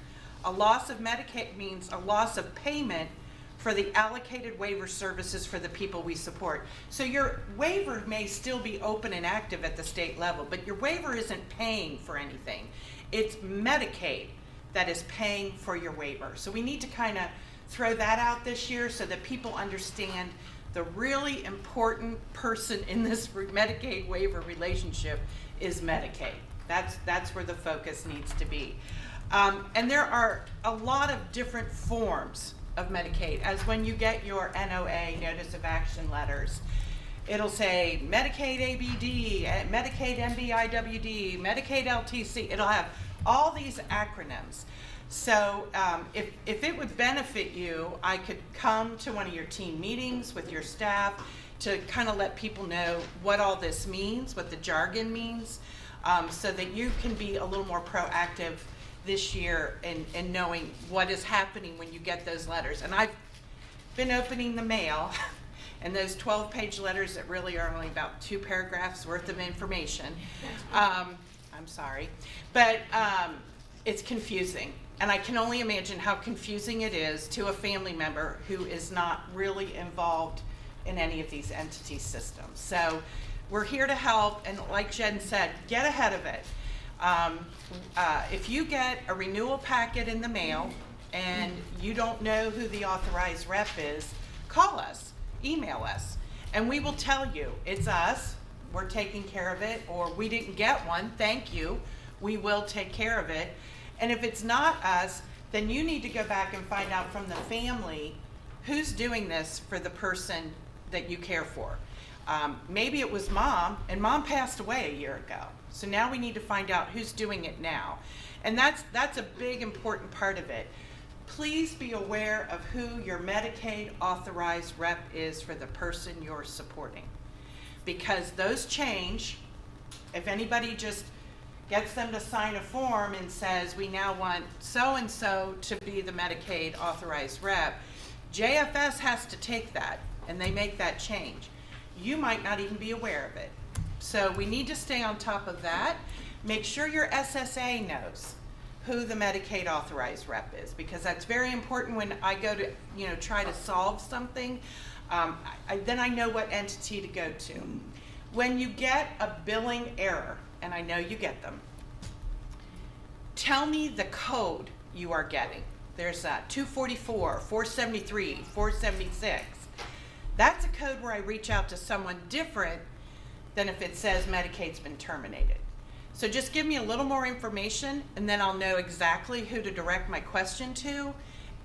A loss of Medicaid means a loss of payment for the allocated waiver services for the people we support. So your waiver may still be open and active at the state level, but your waiver isn't paying for anything. It's Medicaid that is paying for your waiver. So we need to kind of throw that out this year so that people understand the really important person in this Medicaid waiver relationship is Medicaid. That's where the focus needs to be. And there are a lot of different forms of Medicaid, as when you get your NOA, Notice of Action letters. It'll say Medicaid ABD, Medicaid MBIWD, Medicaid LTC. It'll have all these acronyms. So if it would benefit you, I could come to one of your team meetings with your staff to kind of let people know what all this means, what the jargon means, so that you can be a little more proactive this year in knowing what is happening when you get those letters. And I've been opening the mail, and those 12-page letters that really are only about 2 paragraphs worth of information. I'm sorry, but it's confusing. And I can only imagine how confusing it is to a family member who is not really involved in any of these entity systems. So we're here to help, and like Jen said, get ahead of it. If you get a renewal packet in the mail and you don't know who the authorized rep is, call us, email us, and we will tell you it's us, we're taking care of it, or we didn't get one, thank you, we will take care of it. And if it's not us, then you need to go back and find out from the family who's doing this for the person that you care for. Maybe it was mom, and mom passed away a year ago. So now we need to find out who's doing it now. And that's a big important part of it. Please be aware of who your Medicaid authorized rep is for the person you're supporting. Because those change. If anybody just gets them to sign a form and says, we now want so-and-so to be the Medicaid authorized rep, JFS has to take that, and they make that change. You might not even be aware of it. So we need to stay on top of that. Make sure your SSA knows who the Medicaid authorized rep is, because that's very important when I go to, try to solve something. Then I know what entity to go to. When you get a billing error, and I know you get them, tell me the code you are getting. There's 244, 473, 476. That's a code where I reach out to someone different than if it says Medicaid's been terminated. So just give me a little more information, and then I'll know exactly who to direct my question to,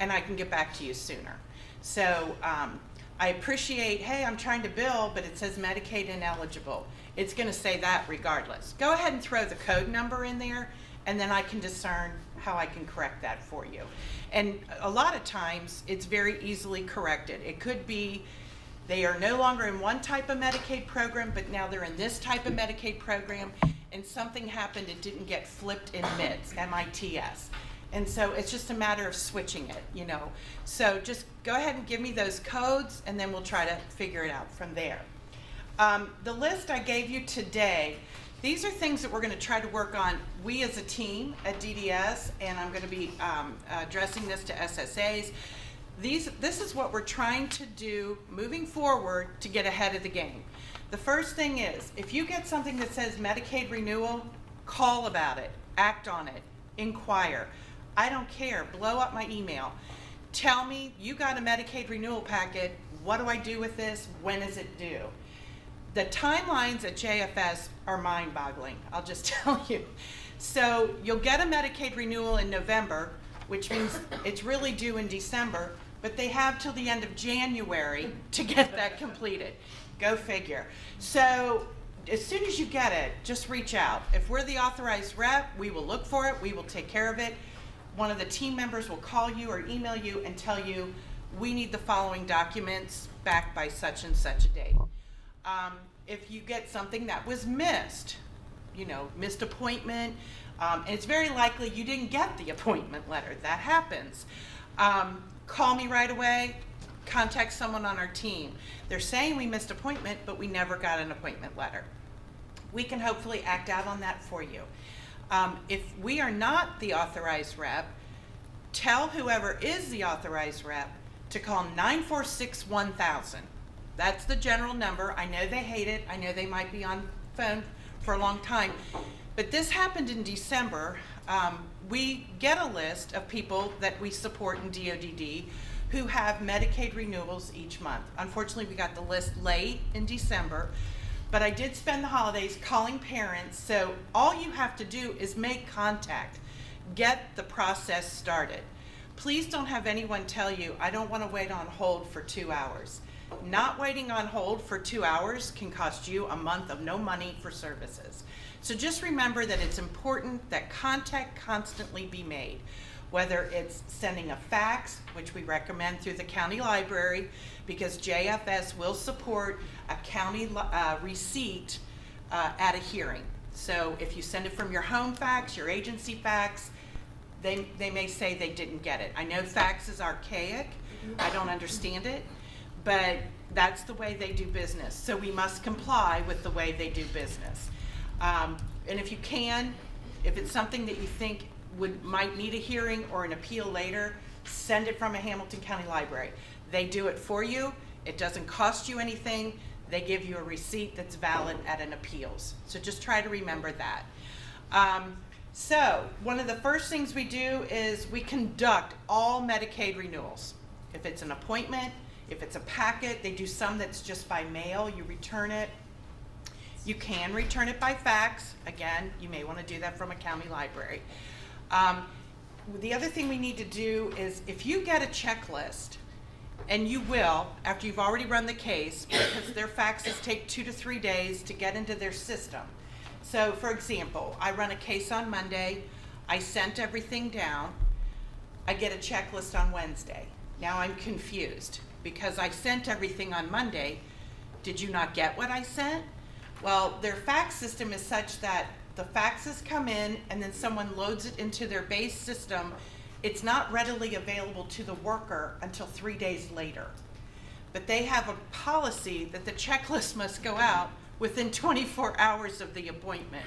and I can get back to you sooner. So I appreciate, hey, I'm trying to bill, but it says Medicaid ineligible. It's going to say that regardless. Go ahead and throw the code number in there, and then I can discern how I can correct that for you. And a lot of times, it's very easily corrected. It could be they are no longer in one type of Medicaid program, but now they're in this type of Medicaid program, and something happened, it didn't get flipped in MITS, M-I-T-S. And so it's just a matter of switching it, So just go ahead and give me those codes, and then we'll try to figure it out from there. The list I gave you today, these are things that we're going to try to work on, we as a team at DDS, and I'm going to be addressing this to SSAs. This is what we're trying to do moving forward to get ahead of the game. The first thing is, if you get something that says Medicaid renewal, call about it, act on it, inquire. I don't care, blow up my email. Tell me, you got a Medicaid renewal packet, what do I do with this, when is it due? The timelines at JFS are mind-boggling, I'll just tell you. So you'll get a Medicaid renewal in November, which means it's really due in December, but they have till the end of January to get that completed. Go figure. So as soon as you get it, just reach out. If we're the authorized rep, we will look for it, we will take care of it. One of the team members will call you or email you and tell you, we need the following documents back by such and such a date. If you get something that was missed, missed appointment, and it's very likely you didn't get the appointment letter, that happens. Call me right away, contact someone on our team. They're saying we missed appointment, but we never got an appointment letter. we can hopefully act out on that for you. If we are not the authorized rep, tell whoever is the authorized rep to call 946-1000. That's the general number. I know they hate it. I know they might be on phone for a long time. But this happened in December. We get a list of people that we support in DODD who have Medicaid renewals each month. Unfortunately, we got the list late in December, but I did spend the holidays calling parents, so all you have to do is make contact, get the process started. Please don't have anyone tell you, I don't want to wait on hold for 2 hours. Not waiting on hold for 2 hours can cost you a month of no money for services. So just remember that it's important that contact constantly be made, whether it's sending a fax, which we recommend through the county library, because JFS will support a county receipt at a hearing. So if you send it from your home fax, your agency fax, they may say they didn't get it. I know fax is archaic. I don't understand it, but that's the way they do business. So we must comply with the way they do business. And if you can, if it's something that you think might need a hearing or an appeal later, send it from a Hamilton County Library. They do it for you. It doesn't cost you anything. They give you a receipt that's valid at an appeals. So just try to remember that. So one of the first things we do is we conduct all Medicaid renewals. If it's an appointment, if it's a packet, they do some that's just by mail, you return it. You can return it by fax. Again, you may want to do that from a county library. The other thing we need to do is if you get a checklist, and you will after you've already run the case, because their faxes take 2 to 3 days to get into their system. So for example, I run a case on Monday, I sent everything down, I get a checklist on Wednesday. Now I'm confused because I sent everything on Monday. Did you not get what I sent? Well, their fax system is such that the faxes come in and then someone loads it into their base system. It's not readily available to the worker until 3 days later. But they have a policy that the checklist must go out within 24 hours of the appointment.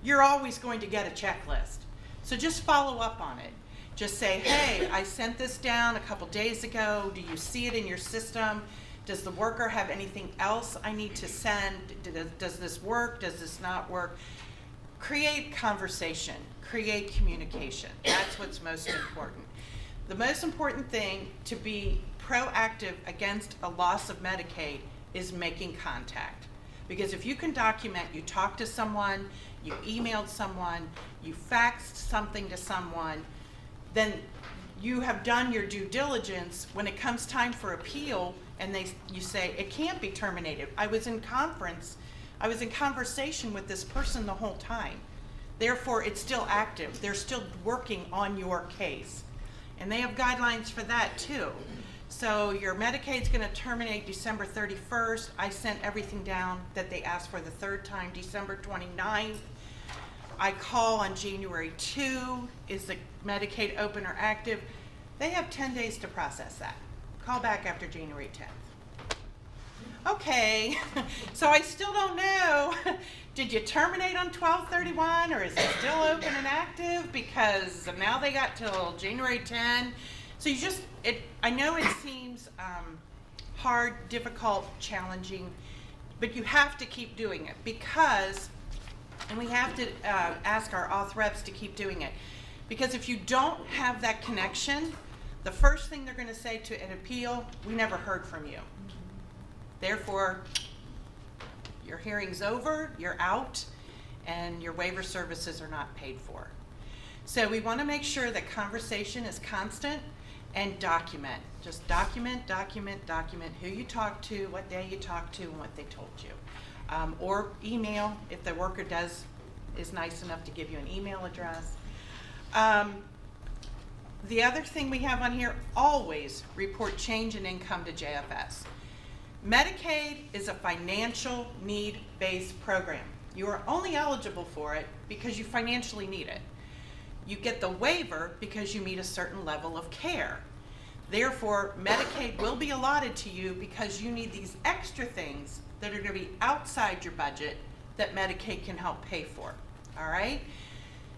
You're always going to get a checklist. So just follow up on it. Just say, hey, I sent this down a couple days ago. Do you see it in your system? Does the worker have anything else I need to send? Does this work? Does this not work? Create conversation, create communication. That's what's most important. The most important thing to be proactive against a loss of Medicaid is making contact. Because if you can document, you talked to someone, you emailed someone, you faxed something to someone, then you have done your due diligence. When it comes time for appeal and you say, it can't be terminated. I was in conversation with this person the whole time. Therefore, it's still active. They're still working on your case. And they have guidelines for that too. So your Medicaid's gonna terminate December 31st. I sent everything down that they asked for the third time, December 29th. I call on January 2, is the Medicaid open or active? They have 10 days to process that. Call back after January 10th. Okay, so I still don't know. Did you terminate on 12/31 or is it still open and active? Because now they got till January 10. So I know it seems hard, difficult, challenging, but you have to keep doing it because, and we have to ask our auth reps to keep doing it, because if you don't have that connection, the first thing they're going to say to an appeal, we never heard from you. Therefore, your hearing's over, you're out, and your waiver services are not paid for. So we want to make sure that conversation is constant and document. Just document who you talked to, what day you talked to, and what they told you. Or email if the worker is nice enough to give you an email address. The other thing we have on here, always report change in income to JFS. Medicaid is a financial need-based program. You are only eligible for it because you financially need it. You get the waiver because you meet a certain level of care. Therefore, Medicaid will be allotted to you because you need these extra things that are going to be outside your budget that Medicaid can help pay for, all right?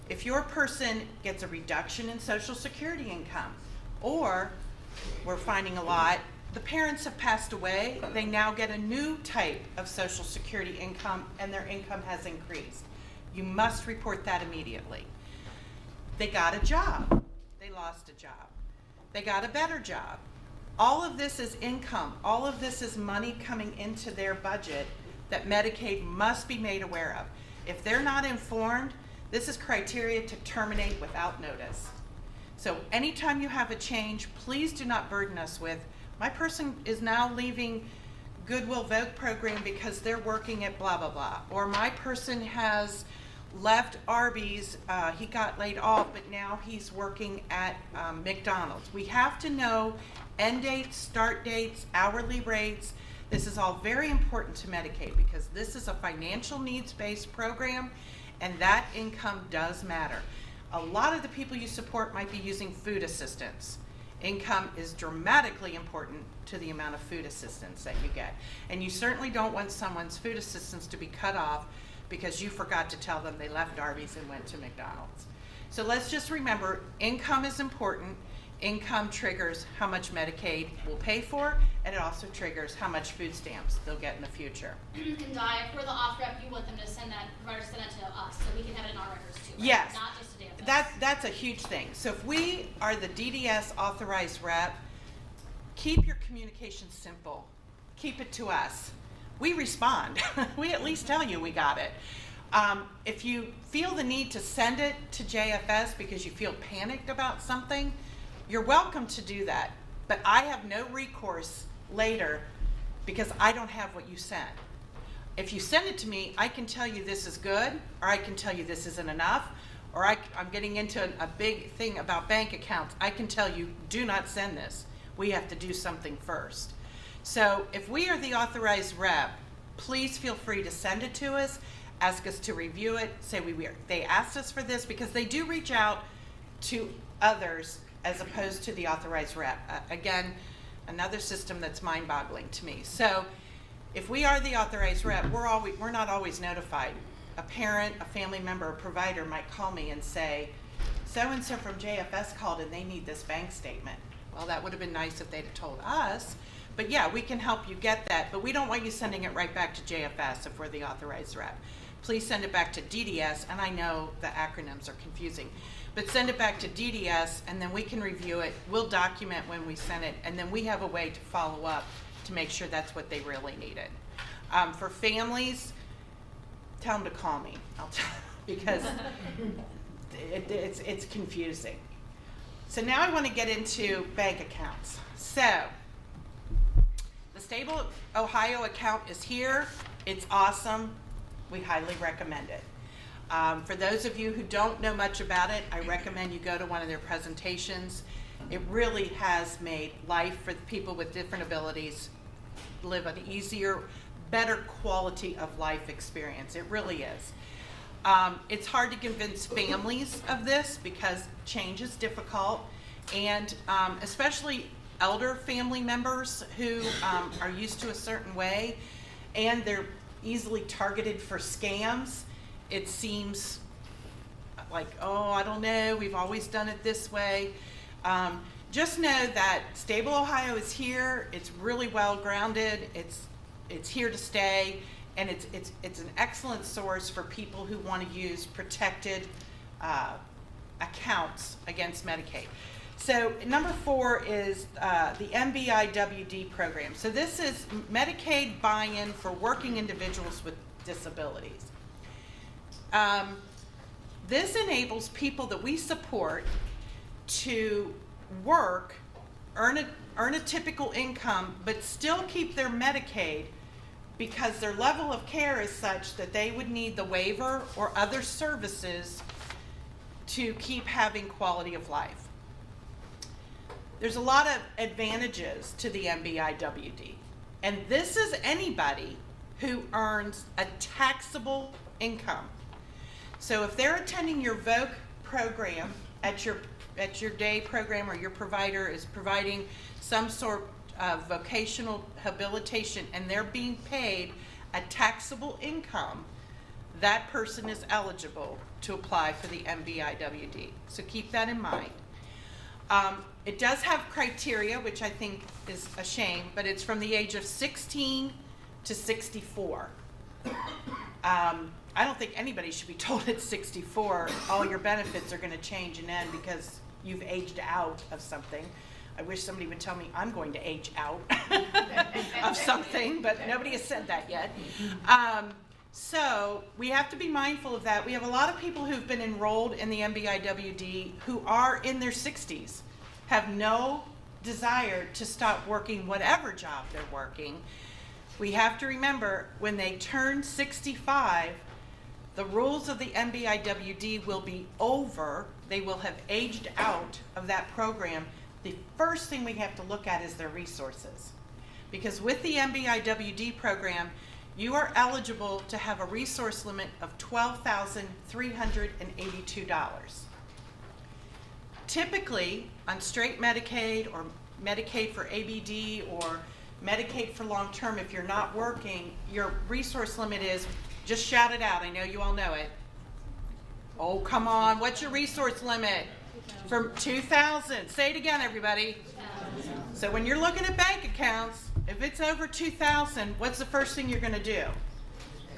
If your person gets a reduction in Social Security income, or we're finding a lot, the parents have passed away, they now get a new type of Social Security income and their income has increased. You must report that immediately. They got a job, they lost a job, they got a better job. All of this is income, all of this is money coming into their budget that Medicaid must be made aware of. If they're not informed, this is criteria to terminate without notice. So anytime you have a change, please do not burden us with, my person is now leaving Goodwill Vogue program because they're working at blah, blah, blah. Or my person has left Arby's, he got laid off, but now he's working at McDonald's. We have to know end dates, start dates, hourly rates. This is all very important to Medicaid because this is a financial needs-based program and that income does matter. A lot of the people you support might be using food assistance. Income is dramatically important to the amount of food assistance that you get. And you certainly don't want someone's food assistance to be cut off because you forgot to tell them they left Arby's and went to McDonald's. So let's just remember, income is important. Income triggers how much Medicaid will pay for, and it also triggers how much food stamps they'll get in the future. And Di, if we're the off rep, you want them to send that, provider send that to us, so we can have it in our records too, right? Yes. Not just to DFS. That's a huge thing. So if we are the DDS authorized rep, keep your communication simple. Keep it to us. We respond. We at least tell you we got it. If you feel the need to send it to JFS because you feel panicked about something, you're welcome to do that. But I have no recourse later because I don't have what you sent. If you send it to me, I can tell you this is good, or I can tell you this isn't enough, or I'm getting into a big thing about bank accounts. I can tell you, do not send this. We have to do something first. So if we are the authorized rep, please feel free to send it to us, ask us to review it, say they asked us for this, because they do reach out to others as opposed to the authorized rep. Again, another system that's mind-boggling to me. So if we are the authorized rep, we're not always notified. A parent, a family member, a provider might call me and say, so-and-so from JFS called and they need this bank statement. Well, that would have been nice if they'd have told us. But yeah, we can help you get that, but we don't want you sending it right back to JFS if we're the authorized rep. Please send it back to DDS, and I know the acronyms are confusing, but send it back to DDS and then we can review it. We'll document when we send it, and then we have a way to follow up to make sure that's what they really needed. For families, tell them to call me, because it's confusing. So now I want to get into bank accounts. So the Stable Ohio account is here. It's awesome. We highly recommend it. For those of you who don't know much about it, I recommend you go to one of their presentations. It really has made life for the people with different abilities live an easier, better quality of life experience. It really is. It's hard to convince families of this because change is difficult, and especially elder family members who are used to a certain way, and they're easily targeted for scams. It seems like, oh, I don't know, we've always done it this way. Just know that Stable Ohio is here. It's really well grounded. It's here to stay, and it's an excellent source for people who want to use protected accounts against Medicaid. So number 4 is the MBIWD program. So this is Medicaid buy-in for working individuals with disabilities. This enables people that we support to work, earn a typical income, but still keep their Medicaid because their level of care is such that they would need the waiver or other services to keep having quality of life. There's a lot of advantages to the MBIWD, and this is anybody who earns a taxable income. So if they're attending your VOC program at your day program, or your provider is providing some sort of vocational habilitation and they're being paid a taxable income, that person is eligible to apply for the MBIWD. So keep that in mind. It does have criteria, which I think is a shame, but it's from the age of 16 to 64. I don't think anybody should be told at 64 all your benefits are going to change and end because you've aged out of something. I wish somebody would tell me I'm going to age out of something, but nobody has said that yet. So we have to be mindful of that. We have a lot of people who've been enrolled in the MBIWD who are in their 60s, have no desire to stop working whatever job they're working. We have to remember when they turn 65, the rules of the MBIWD will be over. They will have aged out of that program. The first thing we have to look at is their resources. Because with the MBIWD program, you are eligible to have a resource limit of $12,382. Typically, on straight Medicaid or Medicaid for ABD or Medicaid for long-term, if you're not working, your resource limit is, just shout it out, I know you all know it. Oh, come on, what's your resource limit? From 2,000. Say it again, everybody. So when you're looking at bank accounts, if it's over 2,000, what's the first thing you're going to do?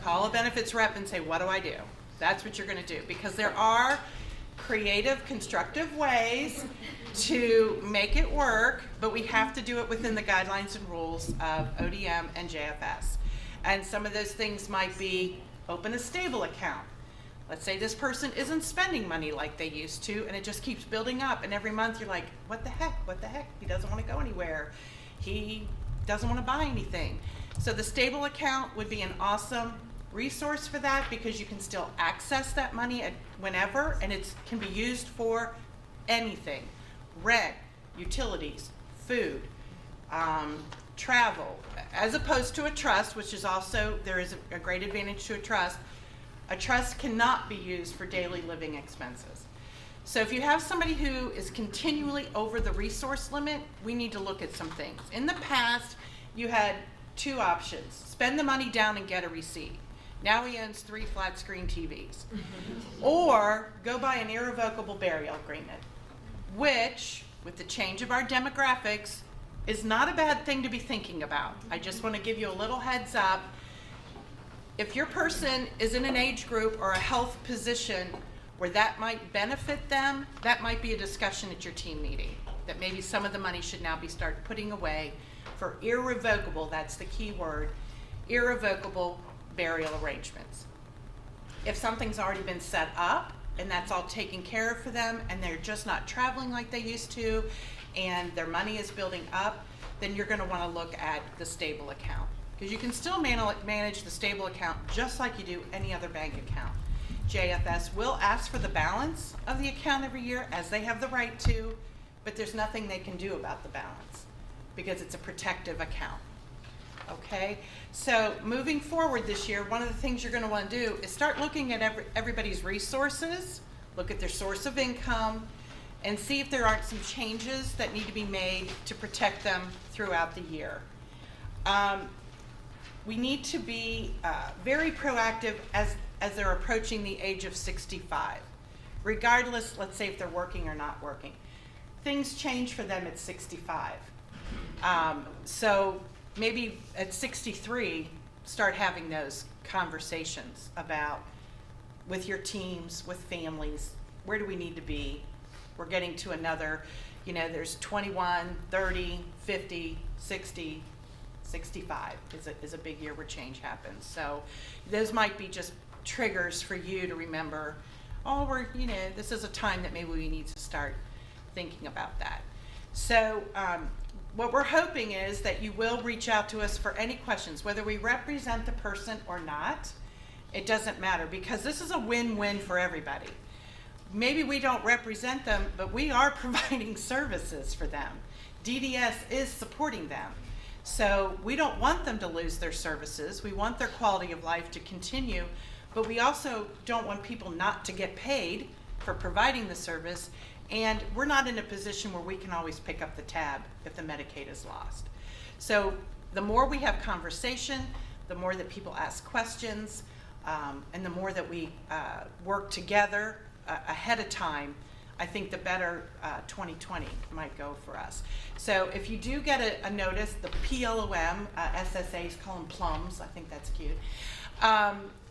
Call a benefits rep and say, what do I do? That's what you're going to do, because there are creative, constructive ways to make it work, but we have to do it within the guidelines and rules of ODM and JFS. And some of those things might be open a stable account. Let's say this person isn't spending money like they used to, and it just keeps building up, and every month you're like, what the heck, he doesn't want to go anywhere, he doesn't want to buy anything. So the stable account would be an awesome resource for that, because you can still access that money at whenever, and it can be used for anything: rent, utilities, food, travel, as opposed to a trust, which is also, there is a great advantage to a trust. A trust cannot be used for daily living expenses. So if you have somebody who is continually over the resource limit, we need to look at some things. In the past, you had two options: spend the money down and get a receipt. Now he owns 3 flat screen TVs. Or go buy an irrevocable burial agreement, which, with the change of our demographics, is not a bad thing to be thinking about. I just want to give you a little heads up. If your person is in an age group or a health position where that might benefit them, that might be a discussion at your team meeting, that maybe some of the money should now be started putting away for irrevocable, that's the key word, irrevocable burial arrangements. If something's already been set up and that's all taken care of for them, and they're just not traveling like they used to, and their money is building up, then you're going to want to look at the stable account. Because you can still manage the stable account just like you do any other bank account. JFS will ask for the balance of the account every year, as they have the right to, but there's nothing they can do about the balance because it's a protective account. Okay, so moving forward this year, one of the things you're going to want to do is start looking at everybody's resources, look at their source of income, and see if there aren't some changes that need to be made to protect them throughout the year. We need to be very proactive as they're approaching the age of 65. Regardless, let's say if they're working or not working. Things change for them at 65. So maybe at 63, start having those conversations about, with your teams, with families, where do we need to be? We're getting to another, there's 21, 30, 50, 60, 65 is a big year where change happens. So those might be just triggers for you to remember, this is a time that maybe we need to start thinking about that. So what we're hoping is that you will reach out to us for any questions, whether we represent the person or not. It doesn't matter, because this is a win-win for everybody. Maybe we don't represent them, but we are providing services for them. DDS is supporting them. So we don't want them to lose their services. We want their quality of life to continue, but we also don't want people not to get paid for providing the service, and we're not in a position where we can always pick up the tab if the Medicaid is lost. So the more we have conversation, the more that people ask questions, And the more that we work together ahead of time, I think the better 2020 might go for us. So if you do get a notice, the PLOM, SSAs call them plums, I think that's cute.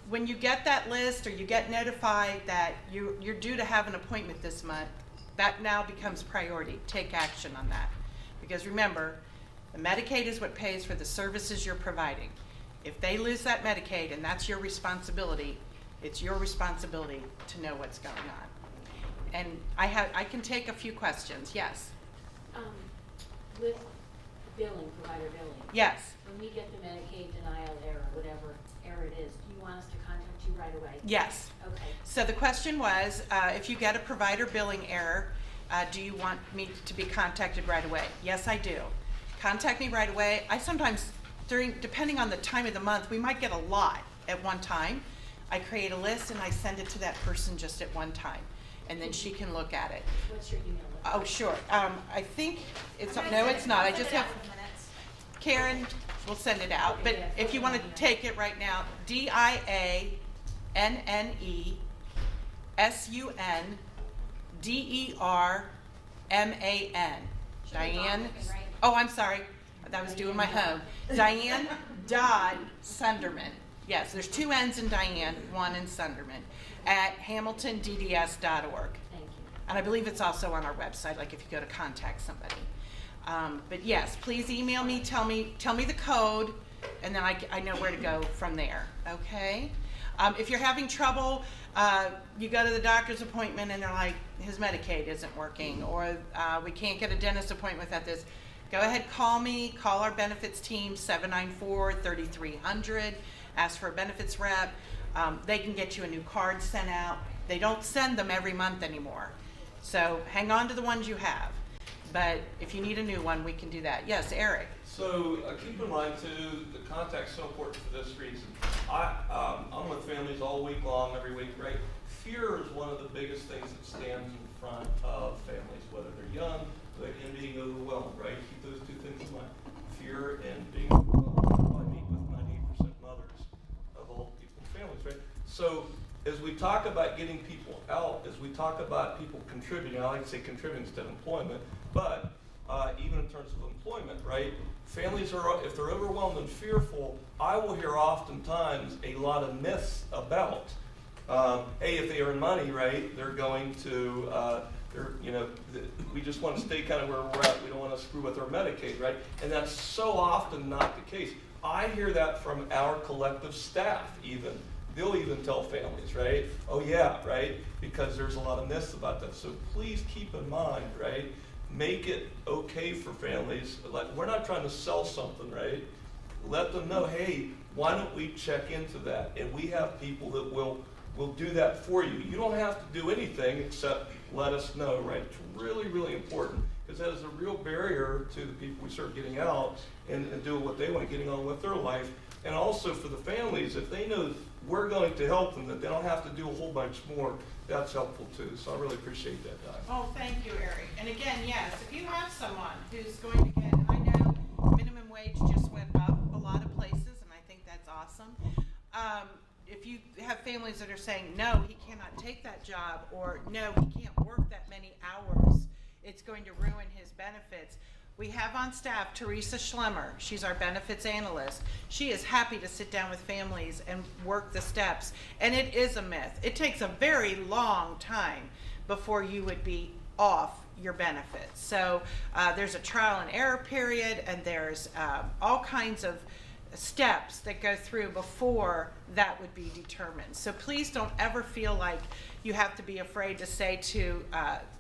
When you get that list or you get notified that you're due to have an appointment this month, that now becomes priority. Take action on that. Because remember, the Medicaid is what pays for the services you're providing. If they lose that Medicaid and that's your responsibility, it's your responsibility to know what's going on. And I can take a few questions. Yes. With billing, provider billing. Yes. When we get the Medicaid denial error, whatever error it is, do you want us to contact you right away? Yes. Okay. So the question was, if you get a provider billing error, do you want me to be contacted right away? Yes, I do. Contact me right away. I sometimes, depending on the time of the month, we might get a lot at one time. I create a list and I send it to that person just at one time, and then she can look at it. What's your email? Oh, sure. I think it's, no, it's not. I just have, Karen will send it out. But if you want to take it right now, DIANNESUNDERMAN. Diane. Oh, I'm sorry. That was doing my home. Diane Dodd Sunderman. Yes, there's 2 N's in Diane, 1 in Sunderman, at hamiltondds.org. Thank you. And I believe it's also on our website, like if you go to contact somebody. But yes, please email me, tell me the code, and then I know where to go from there, okay? If you're having trouble, you go to the doctor's appointment and they're like, his Medicaid isn't working, or we can't get a dentist appointment without this, go ahead, call me, call our benefits team, 794-3300, ask for a benefits rep. They can get you a new card sent out. They don't send them every month anymore. So hang on to the ones you have. But if you need a new one, we can do that. Yes, Eric. So keep in mind too, the contact's so important for this reason. I'm with families all week long, every week, right? Fear is one of the biggest things that stands in front of families, whether they're young, and being overwhelmed, right? Keep those 2 things in mind. Fear and being overwhelmed. I meet with 98% mothers of all people and families, right? So as we talk about getting people out, as we talk about people contributing, I like to say contributing instead of employment, but even in terms of employment, right? Families are, if they're overwhelmed and fearful, I will hear oftentimes a lot of myths about, hey, if they earn money, right, they're going to, we just want to stay kind of where we're at. We don't want to screw with our Medicaid, right? And that's so often not the case. I hear that from our collective staff even. They'll even tell families, right? Oh yeah, right? Because there's a lot of myths about that. So please keep in mind, right? Make it okay for families. Like, we're not trying to sell something, right? Let them know, hey, why don't we check into that? And we have people that will do that for you. You don't have to do anything except let us know, right? It's really, really important, because that is a real barrier to the people we start getting out and doing what they want, getting on with their life. And also for the families, if they know we're going to help them, that they don't have to do a whole bunch more, that's helpful too. So I really appreciate that, Di. Oh, thank you, Eric. And again, yes, if you have someone who's going to get, I know minimum wage just went up a lot of places, and I think that's awesome. If you have families that are saying, no, he cannot take that job, or no, he can't work that many hours, it's going to ruin his benefits. We have on staff Teresa Schlemmer. She's our benefits analyst. She is happy to sit down with families and work the steps. And it is a myth. It takes a very long time before you would be off your benefits. So there's a trial and error period, and there's all kinds of steps that go through before that would be determined. So please don't ever feel like you have to be afraid to say to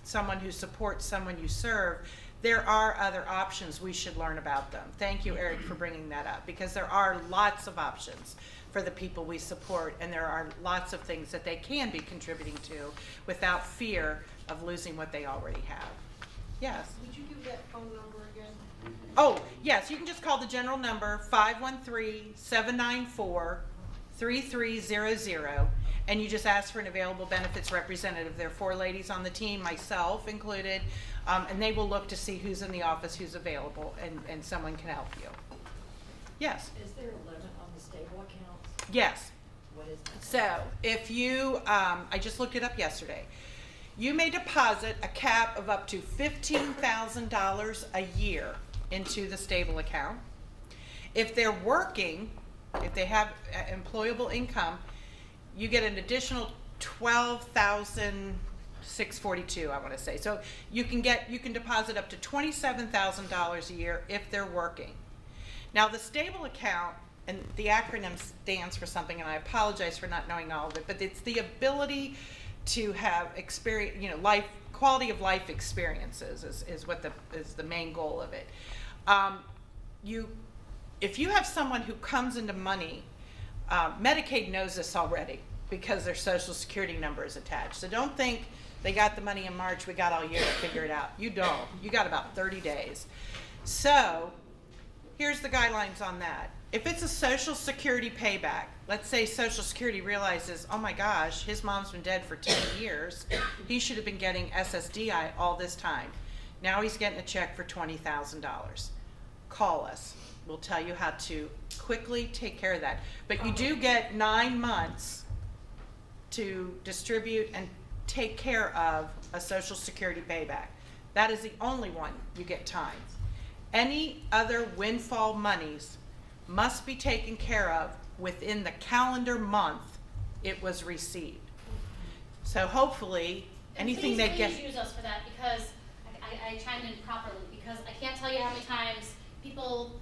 someone who supports someone you serve, there are other options, we should learn about them. Thank you, Eric, for bringing that up, because there are lots of options for the people we support, and there are lots of things that they can be contributing to without fear of losing what they already have. Yes? Would you give that phone number again? Oh, yes, you can just call the general number, 513-794-3300, and you just ask for an available benefits representative. There are 4 ladies on the team, myself included, and they will look to see who's in the office, who's available, and someone can help you. Yes? Is there a limit on the stable accounts? Yes. What what is that? So if you, I just looked it up yesterday. You may deposit a cap of up to $15,000 a year into the stable account. If they're working, if they have employable income, you get an additional $12,642, I want to say. So you can deposit up to $27,000 a year if they're working. Now the stable account, and the acronym stands for something, and I apologize for not knowing all of it, but it's the ability to have experience, quality of life experiences is what is the main goal of it. If you have someone who comes into money, Medicaid knows this already because their social security number is attached. So don't think they got the money in March, we got all year to figure it out. You don't. You got about 30 days. So here's the guidelines on that. If it's a social security payback, let's say Social Security realizes, oh my gosh, his mom's been dead for 10 years. He should have been getting SSDI all this time. Now he's getting a check for $20,000. Call us. We'll tell you how to quickly take care of that. But you do get 9 months to distribute and take care of a Social Security payback. That is the only one you get time. Any other windfall monies must be taken care of within the calendar month it was received. So hopefully, anything they get. Please use us for that, because I chimed in properly, because I can't tell you how many times people,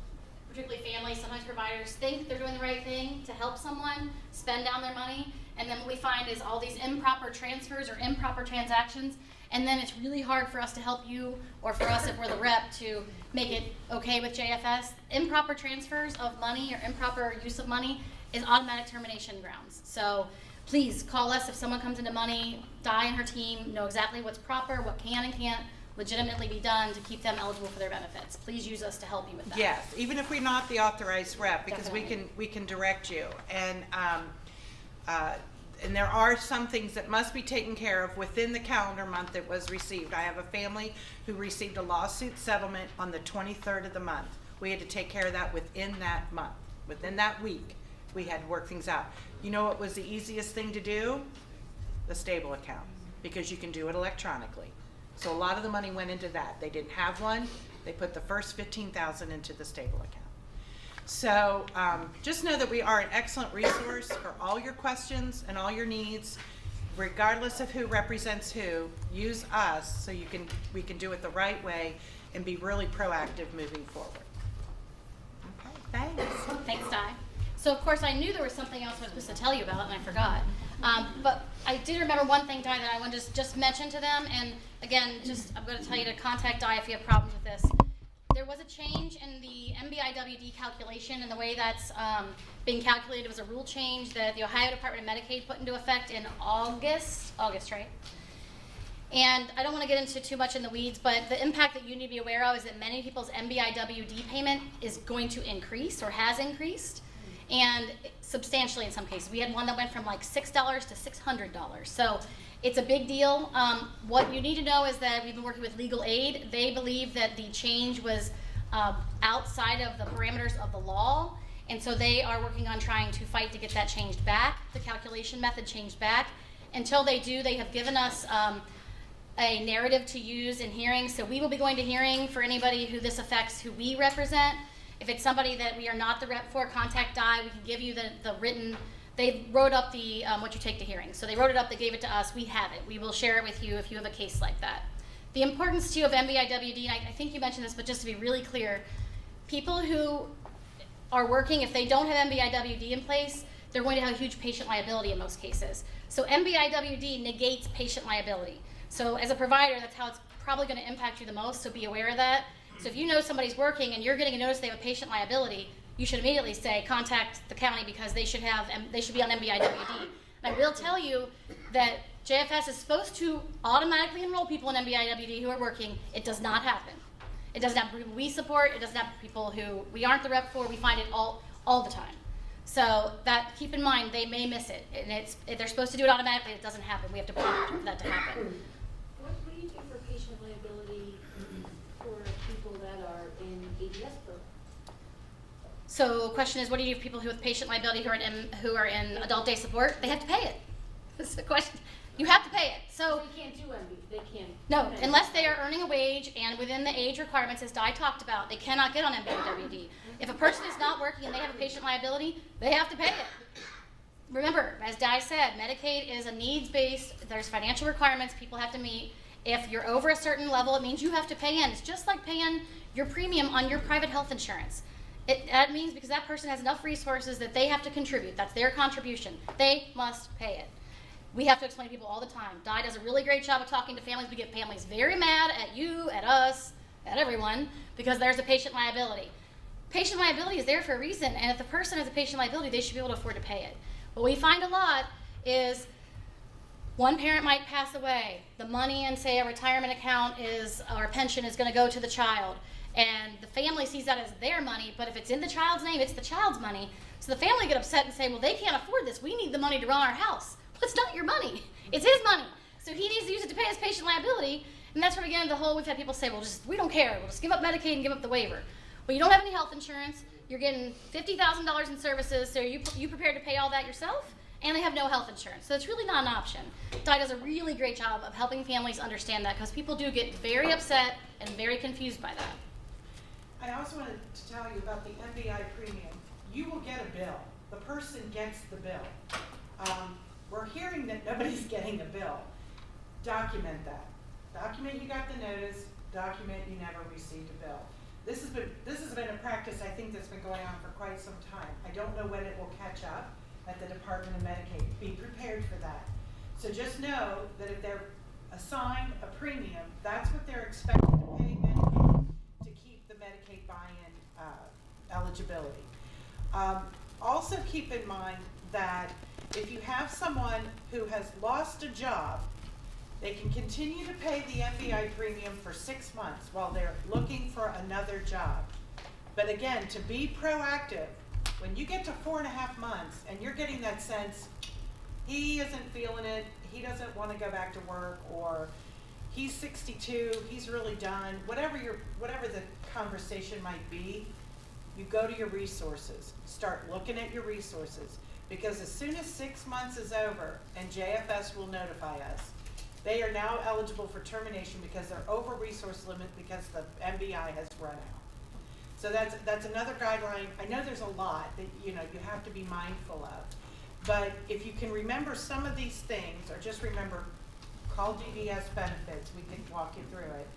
particularly families, sometimes providers, think they're doing the right thing to help someone spend down their money, and then what we find is all these improper transfers or improper transactions, and then it's really hard for us to help you, or for us if we're the rep, to make it okay with JFS. Improper transfers of money or improper use of money is automatic termination grounds. So please call us if someone comes into money. Di and her team know exactly what's proper, what can and can't legitimately be done to keep them eligible for their benefits. Please use us to help you with that. Yes, even if we're not the authorized rep, because Definitely. we can direct you. And there are some things that must be taken care of within the calendar month that was received. I have a family who received a lawsuit settlement on the 23rd of the month. We had to take care of that within that month. Within that week, we had to work things out. You know what was the easiest thing to do? The stable account, because you can do it electronically. So a lot of the money went into that. They didn't have one. They put the first $15,000 into the stable account. So just know that we are an excellent resource for all your questions and all your needs, regardless of who represents who. Use us so we can do it the right way and be really proactive moving forward. Okay, thanks. Thanks, Di. So of course I knew there was something else I was supposed to tell you about, and I forgot. But I did remember one thing, Di, that I wanted to just mention to them. And again, I'm going to tell you to contact Di if you have problems with this. There was a change in the MBIWD calculation, and the way that's being calculated was a rule change that the Ohio Department of Medicaid put into effect in August, right? And I don't want to get into too much in the weeds, but the impact that you need to be aware of is that many people's MBIWD payment is going to increase or has increased, and substantially in some cases. We had one that went from like $6 to $600. So it's a big deal. What you need to know is that we've been working with legal aid. They believe that the change was outside of the parameters of the law, and so they are working on trying to fight to get that changed back, the calculation method changed back. Until they do, they have given us a narrative to use in hearings. So we will be going to hearing for anybody who this affects, who we represent. If it's somebody that we are not the rep for, contact Di. We can give you the written. They wrote up the what you take to hearing. So they wrote it up, they gave it to us, we have it. We will share it with you if you have a case like that. The importance too of MBIWD, and I think you mentioned this, but just to be really clear, people who are working, if they don't have MBIWD in place, they're going to have a huge patient liability in most cases. So MBIWD negates patient liability. So as a provider, that's how it's probably going to impact you the most, so be aware of that. So if you know somebody's working and you're getting a notice they have a patient liability, you should immediately say contact the county, because they should be on MBIWD. And I will tell you that JFS is supposed to automatically enroll people in MBIWD who are working. It does not happen. It doesn't happen for people we support. It doesn't happen for people who we aren't the rep for. We find it all the time. So that, keep in mind, they may miss it. And if they're supposed to do it automatically, it doesn't happen. We have to prompt for that to happen. What do you do for patient liability for people that are in ADS programs? So the question is, what do you do for people who with patient liability who are in adult day support? They have to pay it. That's the question. You have to pay it. So They can't do MB, they can't. no, unless they are earning a wage and within the age requirements, as Di talked about, they cannot get on MBWD. If a person is not working and they have a patient liability, they have to pay it. Remember, as Di said, Medicaid is a needs-based, there's financial requirements people have to meet. If you're over a certain level, it means you have to pay in. It's just like paying your premium on your private health insurance. That means because that person has enough resources that they have to contribute. That's their contribution. They must pay it. We have to explain to people all the time. Di does a really great job of talking to families. We get families very mad at you, at us, at everyone, because there's a patient liability. Patient liability is there for a reason, and if the person has a patient liability, they should be able to afford to pay it. What we find a lot is one parent might pass away. The money in, say, a retirement account or a pension is going to go to the child, and the family sees that as their money, but if it's in the child's name, it's the child's money. So the family get upset and say, well, they can't afford this. We need the money to run our house. Well, it's not your money. It's his money. So he needs to use it to pay his patient liability, and that's where we get into the whole, we've had people say, well, we don't care. We'll just give up Medicaid and give up the waiver. Well, you don't have any health insurance. You're getting $50,000 in services, so you prepared to pay all that yourself? And they have no health insurance. So it's really not an option. Di does a really great job of helping families understand that, because people do get very upset and very confused by that. I also wanted to tell you about the MBI premium. You will get a bill. The person gets the bill. We're hearing that nobody's getting a bill. Document that. Document you got the notice. Document you never received a bill. This has been a practice, I think, that's been going on for quite some time. I don't know when it will catch up at the Department of Medicaid. Be prepared for that. So just know that if they're assigned a premium, that's what they're expected to pay Medicaid to keep the Medicaid buy-in eligibility. Also keep in mind that if you have someone who has lost a job, they can continue to pay the MBI premium for 6 months while they're looking for another job. But again, to be proactive, when you get to 4.5 months and you're getting that sense, he isn't feeling it, he doesn't want to go back to work, or he's 62, he's really done, whatever the conversation might be, you go to your resources. Start looking at your resources, because as soon as 6 months is over, and JFS will notify us, they are now eligible for termination because they're over resource limit because the MBI has run out. So that's another guideline. I know there's a lot that you have to be mindful of, but if you can remember some of these things, or just remember, call DDS benefits. We can walk you through it.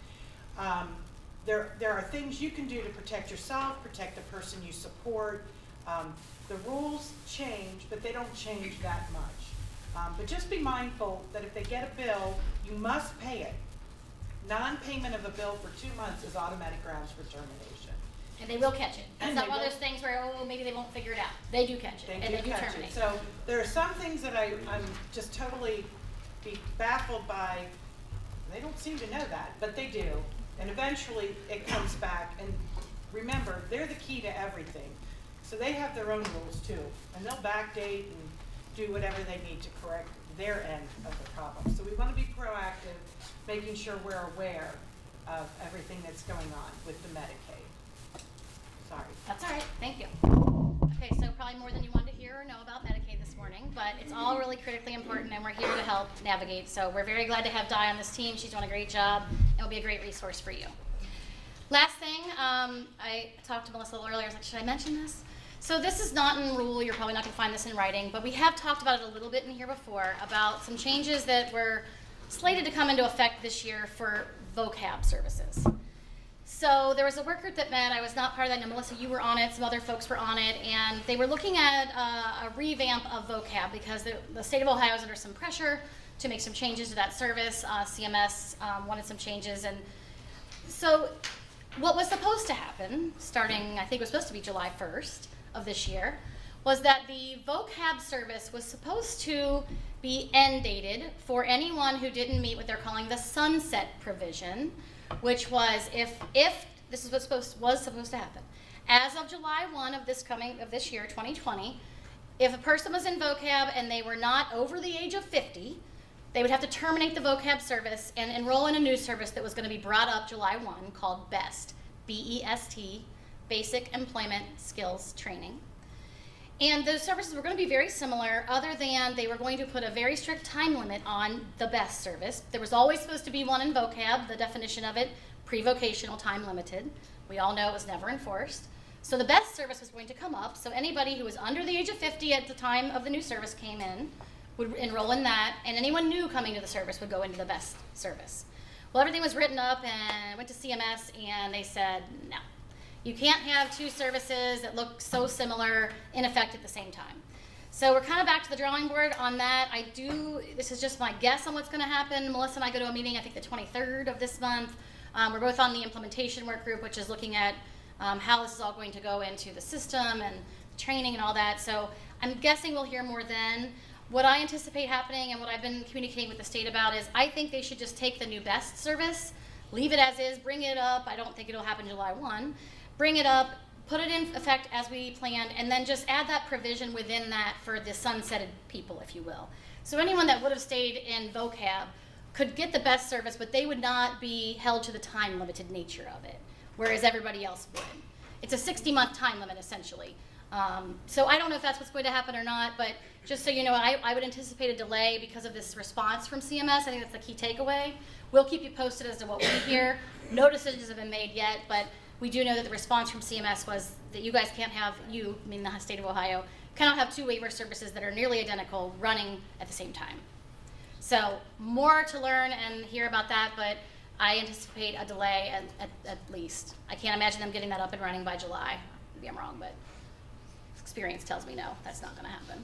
There are things you can do to protect yourself, protect the person you support. The rules change, but they don't change that much. But just be mindful that if they get a bill, you must pay it. Non-payment of a bill for 2 months is automatic grounds for termination. And they will catch it. It's And not they one of will. those things where, maybe they won't figure it out. They do catch it, and they do catch terminate. it. So there are some things that I'm just totally be baffled by. They don't seem to know that, but they do. And eventually it comes back. And remember, they're the key to everything. So they have their own rules too. And they'll backdate and do whatever they need to correct their end of the problem. So we want to be proactive, making sure we're aware of everything that's going on with the Medicaid. Sorry. That's all right, thank you. Okay, so probably more than you wanted to hear or know about Medicaid this morning, but it's all really critically important, and we're here to help navigate. So we're very glad to have Di on this team. She's doing a great job, and will be a great resource for you. Last thing, I talked to Melissa a little earlier. I was like, should I mention this? So this is not in rule. You're probably not going to find this in writing, but we have talked about it a little bit in here before about some changes that were slated to come into effect this year for vocab services. So there was a work group that met. I was not part of that. I know, Melissa, you were on it. Some other folks were on it. And they were looking at a revamp of vocab because the state of Ohio is under some pressure to make some changes to that service. CMS wanted some changes. And so what was supposed to happen, starting, I think it was supposed to be July 1st of this year, was that the vocab service was supposed to be end dated for anyone who didn't meet what they're calling the sunset provision, which was if this is what was supposed to happen. As of July 1 of this year, 2020, if a person was in vocab and they were not over the age of 50, they would have to terminate the vocab service and enroll in a new service that was going to be brought up July 1 called BEST, B-E-S-T, basic employment skills training. And those services were going to be very similar, other than they were going to put a very strict time limit on the BEST service. There was always supposed to be one in vocab, the definition of it, pre-vocational time limited. We all know it was never enforced. So the BEST service was going to come up, so anybody who was under the age of 50 at the time of the new service came in would enroll in that, and anyone new coming to the service would go into the BEST service. Well, everything was written up and went to CMS, and they said, no. You can't have two services that look so similar in effect at the same time. So we're kind of back to the drawing board on that. This is just my guess on what's going to happen. Melissa and I go to a meeting, I think the 23rd of this month. We're both on the implementation work group, which is looking at how this is all going to go into the system and training and all that. So I'm guessing we'll hear more then. What I anticipate happening and what I've been communicating with the state about is I think they should just take the new BEST service, leave it as is, bring it up. I don't think it'll happen July 1. Bring it up, put it in effect as we planned, and then just add that provision within that for the sunsetted people, if you will. So anyone that would have stayed in vocab could get the BEST service, but they would not be held to the time limited nature of it, whereas everybody else would. It's a 60-month time limit, essentially. So I don't know if that's what's going to happen or not, but just so you know, I would anticipate a delay because of this response from CMS. I think that's the key takeaway. We'll keep you posted as to what we hear. No decisions have been made yet, but we do know that the response from CMS was that you guys can't have, the state of Ohio, cannot have two waiver services that are nearly identical running at the same time. So more to learn and hear about that, but I anticipate a delay at least. I can't imagine them getting that up and running by July. Maybe I'm wrong, but experience tells me no, that's not going to happen.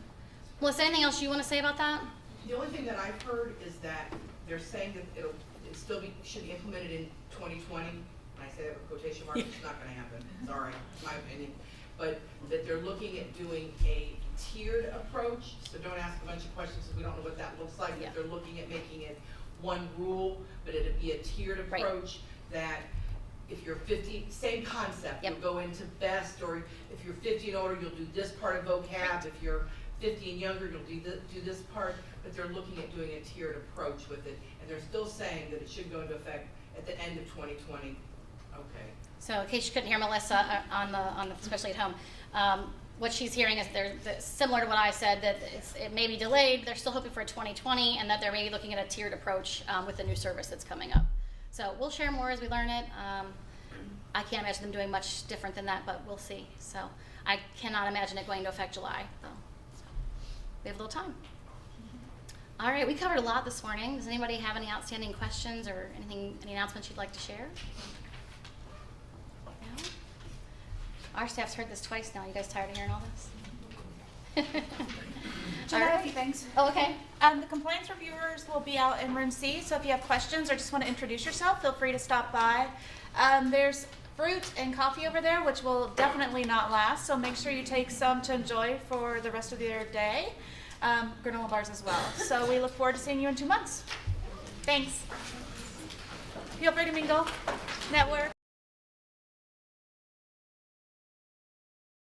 Melissa, anything else you want to say about that? The only thing that I've heard is that they're saying that it still should be implemented in 2020. And I say that with quotation marks, it's not gonna happen, sorry, my opinion. But that they're looking at doing a tiered approach, so don't ask a bunch of questions if we don't know what that looks like. Yeah. That they're looking at making it one rule, but it'd be a tiered approach that if you're 50, same concept, Yep. you'll go into BEST, or if you're 50 and older, you'll do this part of vocab. Right. If you're 50 and younger, you'll do this part, but they're looking at doing a tiered approach with it. And they're still saying that it should go into effect at the end of 2020. Okay. So in case you couldn't hear Melissa on the especially at home, what she's hearing is similar to what I said, that it may be delayed. They're still hoping for 2020, and that they're maybe looking at a tiered approach with the new service that's coming up. So we'll share more as we learn it. I can't imagine them doing much different than that, but we'll see. So I cannot imagine it going to affect July, though. So we have a little time. All right, we covered a lot this morning. Does anybody have any outstanding questions or any announcements you'd like to share? No? Our staff's heard this twice now. You guys tired of hearing all this? Jen, I have a few things. Oh, okay. The compliance reviewers will be out in room C, so if you have questions or just want to introduce yourself, feel free to stop by. There's fruit and coffee over there, which will definitely not last, so make sure you take some to enjoy for the rest of your day. Granola bars as well. So we look forward to seeing you in 2 months. Thanks. Feel free to mingle, network.